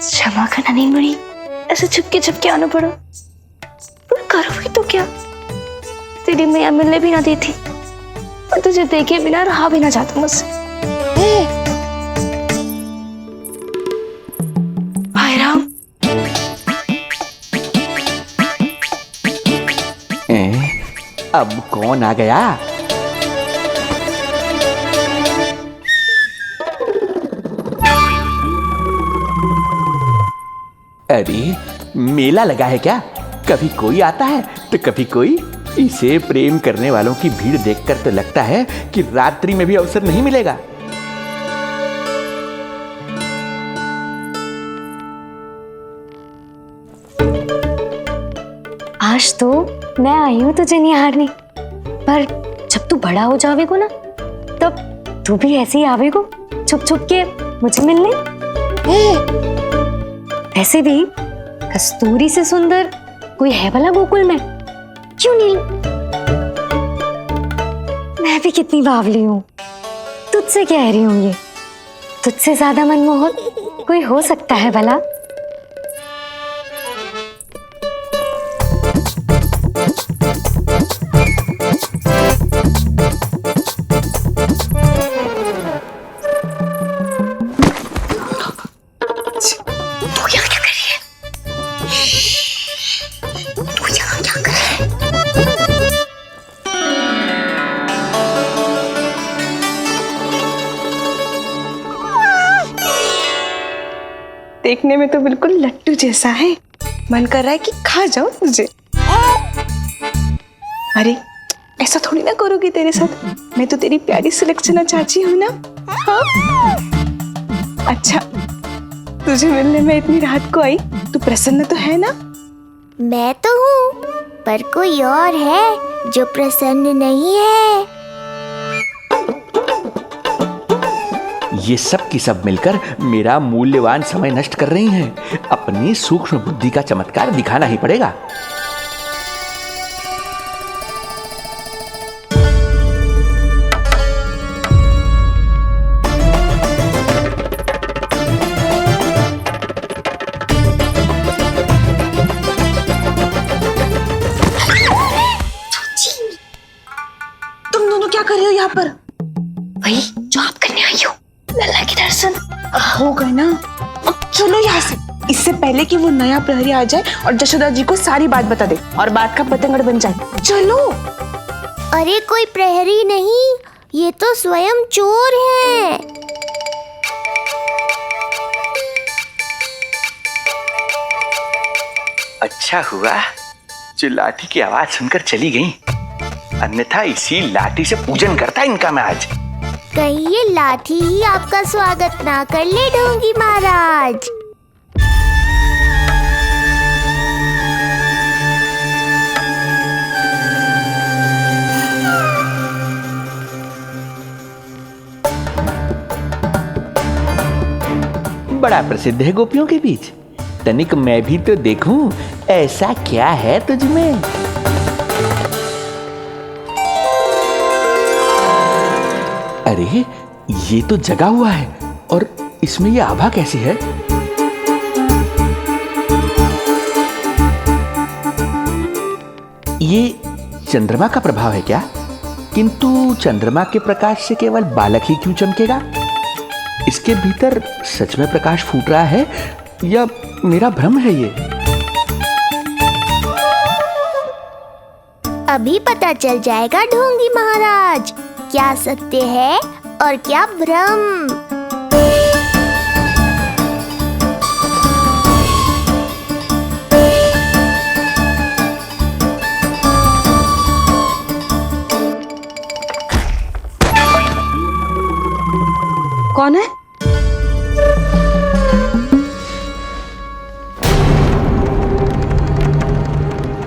क्षमा करना नहीं मुड़ी, ऐसे छुपके आना पड़ा। पर करो भी तो क्या, तेरी मैया मिलने भी ना देती और तुझे देखे बिना रहा भी ना जाता मुझसे। भाई राम, अब कौन आ गया? अरे मेला लगा है क्या? कभी कोई आता है तो कभी कोई। इसे प्रेम करने वालों की भीड़ देखकर तो लगता है कि रात्रि में भी अवसर नहीं मिलेगा। आज तो मैं आई हूँ तुझे निहारने, पर जब तू बड़ा हो जावेगो ना, तब तू भी ऐसे ही आवेगो छुप छुप के मुझे मिलने। ऐसे भी कस्तूरी से सुंदर कोई है भला गोकुल में? क्यों नहीं? मैं भी कितनी बावली हूँ, तुझसे कह रही हूँ ये। तुझसे ज्यादा मनमोहक कोई हो सकता है भला? देखने में तो बिल्कुल लट्टू जैसा है, मन कर रहा है कि खा जाओ तुझे। अरे ऐसा थोड़ी ना करोगी तेरे साथ, मैं तो तेरी प्यारी सुलक्षणा चाची हूँ ना। हाँ? अच्छा, तुझे मिलने में इतनी रात को आई, तू प्रसन्न तो है ना? मैं तो हूँ, पर कोई और है जो प्रसन्न नहीं है। ये सब की सब मिलकर मेरा मूल्यवान समय नष्ट कर रही हैं। अपनी सूक्ष्म बुद्धि का चमत्कार दिखाना ही पड़ेगा। तुम दोनों क्या कर रहे हो यहाँ पर? वही जो आप करने आई हो, लल्ला के दर्शन। हो गए ना, अब चलो यहाँ से, इससे पहले कि वो नया प्रहरी आ जाए और जशोदा जी को सारी बात बता दे और बात का पतंगड़ बन जाए। चलो। अरे कोई प्रहरी नहीं, ये तो स्वयं चोर है। अच्छा हुआ जो लाठी की आवाज सुनकर चली गई, अन्यथा इसी लाठी से पूजन करता इनका मैं आज। कहीं ये लाठी ही आपका स्वागत ना कर ले ढोंगी महाराज। बड़ा प्रसिद्ध है गोपियों के बीच, तनिक मैं भी तो देखूं ऐसा क्या है तुझ में। अरे ये तो जगा हुआ है, और इसमें ये आभा कैसी है? ये चंद्रमा का प्रभाव है क्या? किंतु चंद्रमा के प्रकाश से केवल बालक ही क्यों चमकेगा? इसके भीतर सच में प्रकाश फूट रहा है या मेरा भ्रम है ये? अभी पता चल जाएगा ढोंगी महाराज, क्या सत्य है और क्या भ्रम। कौन है?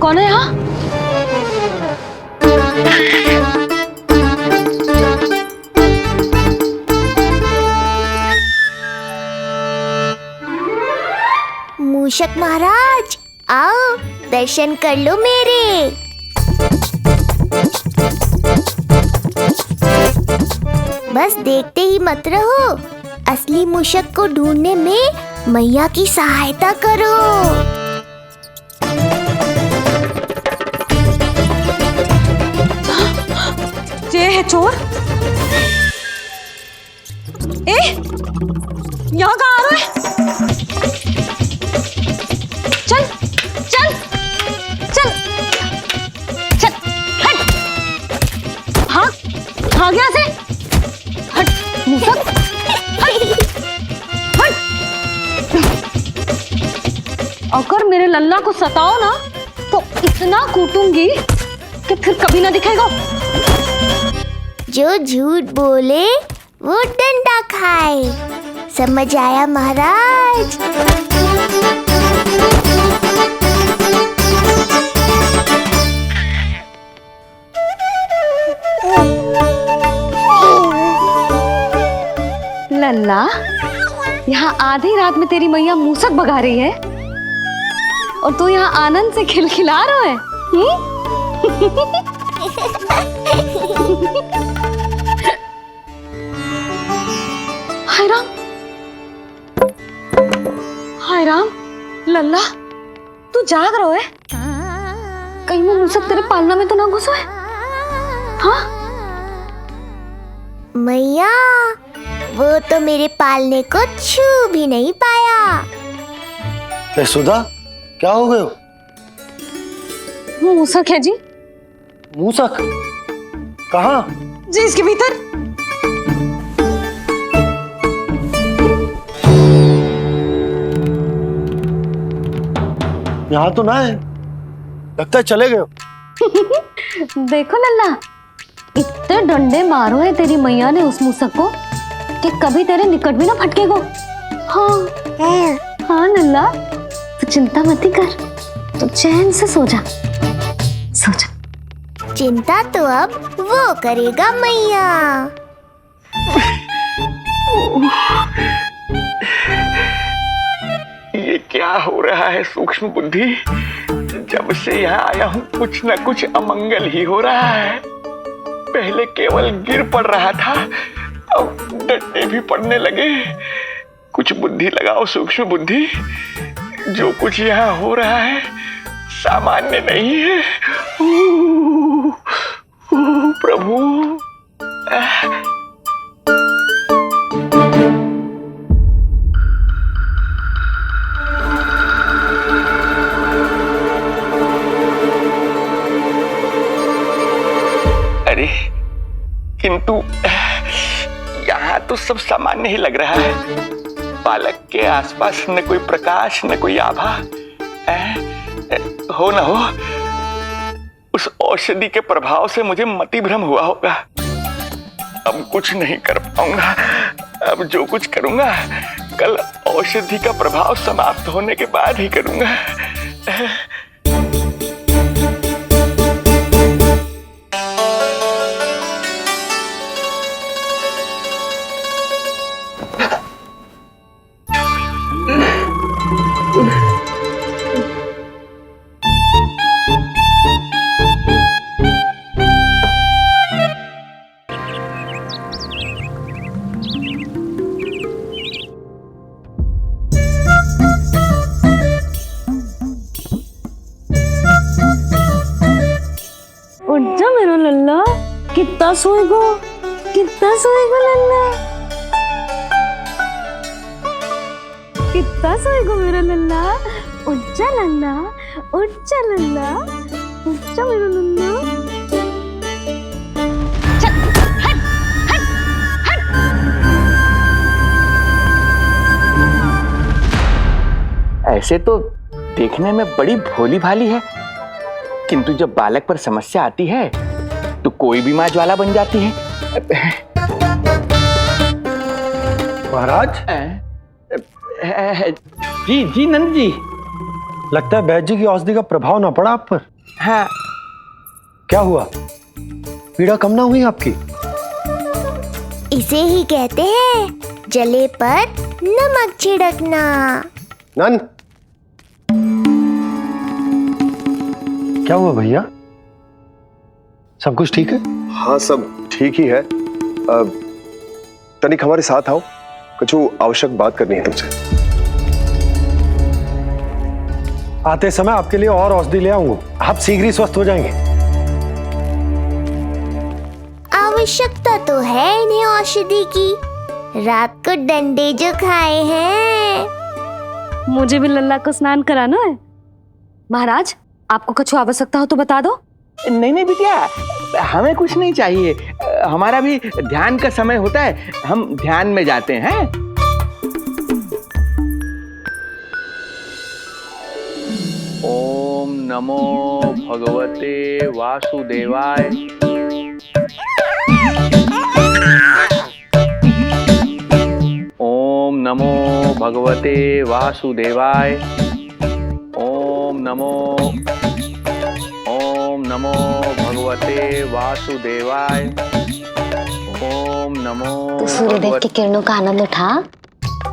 कौन है यहाँ? मूषक महाराज आओ, दर्शन कर लो मेरे। बस देखते ही मत रहो, असली मूषक को ढूंढने में मैया की सहायता करो। ये है चोर। ए, यहाँ कहाँ आ रहा है? चल चल चल चल, हट। हाँ हाँ, गया से हट मूसक, हट हट। अगर मेरे लल्ला को सताओ ना तो इतना कूटूंगी कि फिर कभी ना दिखेगा। जो झूठ बोले वो डंडा खाए, समझ आया महाराज? लल्ला, यहाँ आधी रात में तेरी मैया मूसक भगा रही है और तू यहाँ आनंद से खिलखिला रहा है। हाय राम, हाय राम। लल्ला, तू जाग रहा है? कहीं वो मूसक तेरे पालना में तो ना घुसा है? हाँ मैया, वो तो मेरे पालने को छू भी नहीं पाया। सुधा, क्या हो गए? वो मूसक है जी। मूसक? कहाँ? जी इसके भीतर। यहाँ तो ना है, लगता है चले गए। देखो लल्ला, इतने डंडे मारो है तेरी मैया ने उस मूसक को कि कभी तेरे निकट भी ना फटकेगा। हाँ हाँ लल्ला, तो चिंता मत कर, तो चैन से सो जा, सो जा। चिंता तो अब वो करेगा मैया। ये क्या हो रहा है सूक्ष्म बुद्धि? जब से यहाँ आया हूँ कुछ न कुछ अमंगल ही हो रहा है। पहले केवल गिर पड़ रहा था, अब डंडे भी पड़ने लगे। कुछ बुद्धि लगाओ सूक्ष्म बुद्धि, जो कुछ यहाँ हो रहा है सामान्य नहीं है। प्रभु, अरे किंतु यहाँ तो सब सामान्य ही लग रहा है। बालक के आसपास न कोई प्रकाश न कोई आभा। हो न हो उस औषधि के प्रभाव से मुझे मति भ्रम हुआ होगा। अब कुछ नहीं कर पाऊंगा। अब जो कुछ करूंगा कल औषधि का प्रभाव समाप्त होने के बाद ही करूंगा। उठ जा मेरा लल्ला, कितना सोएगो लल्ला, कितना सोएगो मेरा लल्ला, उठ जा लल्ला, उठ जा लल्ला, उठ जा मेरा लल्ला। चल हट हट हट। ऐसे तो देखने में बड़ी भोली भाली है, किंतु जब बालक पर समस्या आती है तो कोई भी माँ ज्वाला बन जाती है। महाराज। जी जी नंद जी। लगता है बैद जी की औषधि का प्रभाव ना पड़ा आप पर। हाँ। क्या हुआ, पीड़ा कम ना हुई आपकी? इसे ही कहते हैं जले पर नमक छिड़कना। नंद, क्या हुआ भैया, सब कुछ ठीक है? हाँ सब ठीक ही है। तनिक हमारे साथ आओ, कुछ आवश्यक बात करनी है तुमसे। आते समय आपके लिए और औषधि ले आऊंगा, आप शीघ्र ही स्वस्थ हो जाएंगे। आवश्यकता तो है इन्हें औषधि की, रात को डंडे जो खाए हैं। मुझे भी लल्ला को स्नान कराना है। महाराज, आपको कुछ आवश्यकता हो तो बता दो। नहीं नहीं बिटिया, हमें कुछ नहीं चाहिए, हमारा भी ध्यान का समय होता है, हम ध्यान में जाते हैं। ओम नमो भगवते वासुदेवाय। ओम नमो भगवते वासुदेवाय। ओम नमो भगवते वासुदेवाय। ओम नमो। तो सूर्यदेव की किरणों का आनंद उठा,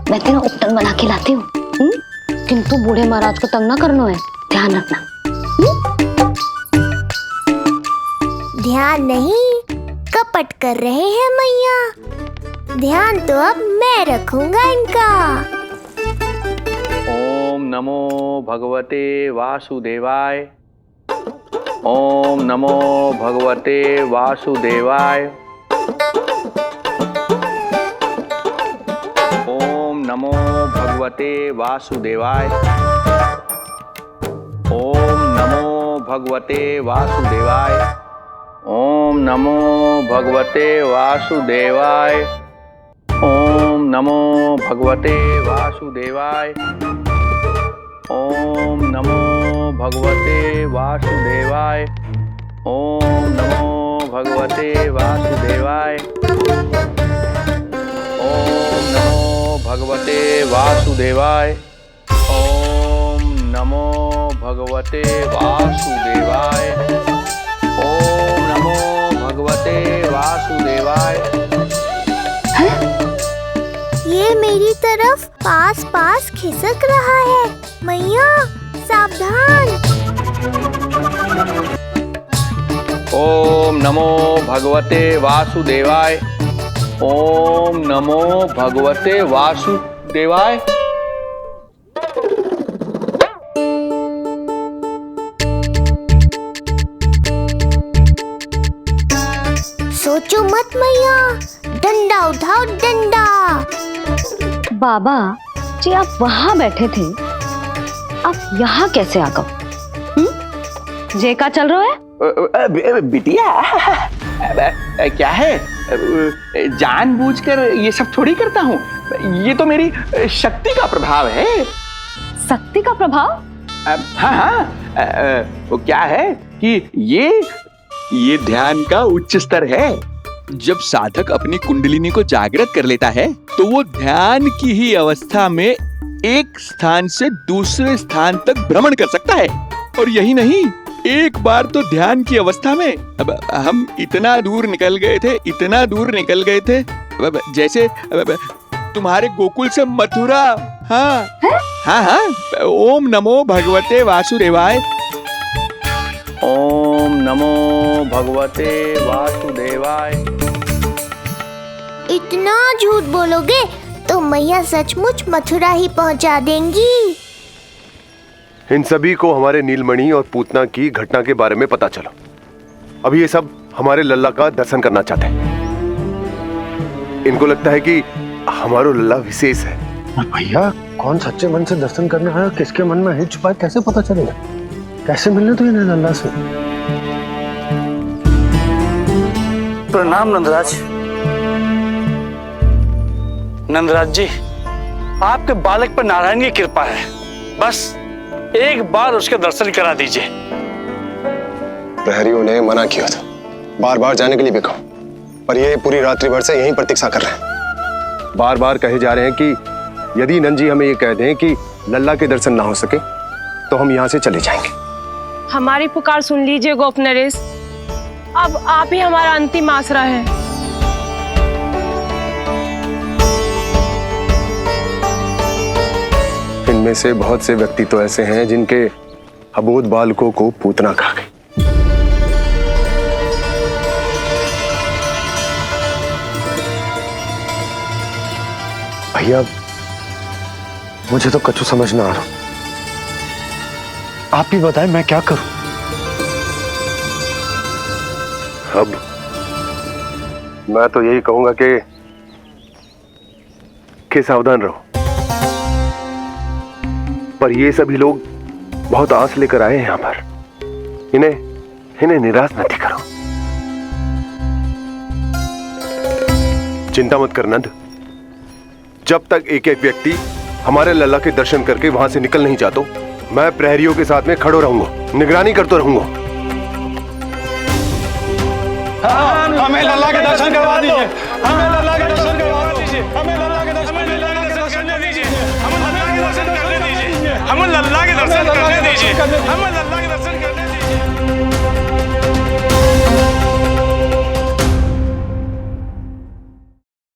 मैं तेरा उपटन बना के लाती हूँ। किंतु बूढ़े महाराज को तंग ना करना है, ध्यान रखना। ध्यान नहीं, कपट कर रहे हैं मैया। ध्यान तो अब मैं रखूंगा इनका। ओम नमो भगवते वासुदेवाय। ओम नमो भगवते वासुदेवाय। ओम नमो भगवते वासुदेवाय। ओम नमो भगवते वासुदेवाय। ओम नमो भगवते वासुदेवाय। ओम नमो भगवते वासुदेवाय। ओम नमो भगवते वासुदेवाय। ओम नमो भगवते वासुदेवाय। ओम नमो भगवते वासुदेवाय। ओम नमो भगवते वासुदेवाय। ओम नमो भगवते वासुदेवाय। ये मेरी तरफ पास पास खिसक रहा है, मैया सावधान। ओम नमो भगवते वासुदेवाय। ओम नमो भगवते वासुदेवाय। सोचो मत मैया, डंडा उठाओ डंडा। बाबा जी, आप वहां बैठे थे, आप यहाँ कैसे आ गए? जे का चल रहा है? बिटिया, क्या है, जानबूझकर ये सब थोड़ी करता हूँ, ये तो मेरी शक्ति का प्रभाव है। शक्ति का प्रभाव? हाँ हाँ, वो क्या है कि ये ध्यान का उच्च स्तर है। जब साधक अपनी कुंडलिनी को जागृत कर लेता है तो वो ध्यान की ही अवस्था में एक स्थान से दूसरे स्थान तक भ्रमण कर सकता है। और यही नहीं, एक बार तो ध्यान की अवस्था में अब हम इतना दूर निकल गए थे जैसे तुम्हारे गोकुल से मथुरा। हाँ हाँ हाँ। ओम नमो भगवते वासुदेवाय। ओम नमो भगवते वासुदेवाय। इतना झूठ बोलोगे तो मैया सचमुच मथुरा ही पहुंचा देंगी। इन सभी को हमारे नीलमणि और पूतना की घटना के बारे में पता चला। अभी ये सब हमारे लल्ला का दर्शन करना चाहते हैं। इनको लगता है कि हमारा लल्ला विशेष है। भैया कौन सच्चे मन से दर्शन करने आया, किसके मन में है छुपा कैसे पता चलेगा? कैसे मिलने तो इन्हें लल्ला से? प्रणाम नंदराज। नंदराज जी, आपके बालक पर नारायण की कृपा है, बस एक बार उसके दर्शन करा दीजिए। प्रहरियों ने मना किया था, बार बार जाने के लिए भी कहा, पर ये पूरी रात्रि भर से यहीं प्रतीक्षा कर रहे हैं। बार बार कहे जा रहे हैं कि यदि नंद जी हमें ये कह दें कि लल्ला के दर्शन ना हो सके तो हम यहाँ से चले जाएंगे। हमारी पुकार सुन लीजिए गोप नरेश, अब आप ही हमारा अंतिम आसरा है। इनमें से बहुत से व्यक्ति तो ऐसे हैं जिनके अबोध बालकों को पूतना खा गई। भैया मुझे तो कछु समझ ना आ रहा, आप ही बताएं मैं क्या करूं? अब मैं तो यही कहूंगा कि सावधान रहो, पर ये सभी लोग बहुत आस लेकर आए हैं यहाँ पर, इन्हें निराश मत करो। चिंता मत कर नंद, जब तक एक एक व्यक्ति हमारे लल्ला के दर्शन करके वहां से निकल नहीं जाता, मैं प्रहरियों के साथ में खड़ो रहूंगा, निगरानी करते रहूंगा। हमें लल्ला के दर्शन करवा दीजिए, हमें लल्ला के दर्शन करवा दीजिए, हमें लल्ला के दर्शन करने दीजिए, हमें लल्ला के दर्शन करने दीजिए, हमें लल्ला के दर्शन करने दीजिए, हमें लल्ला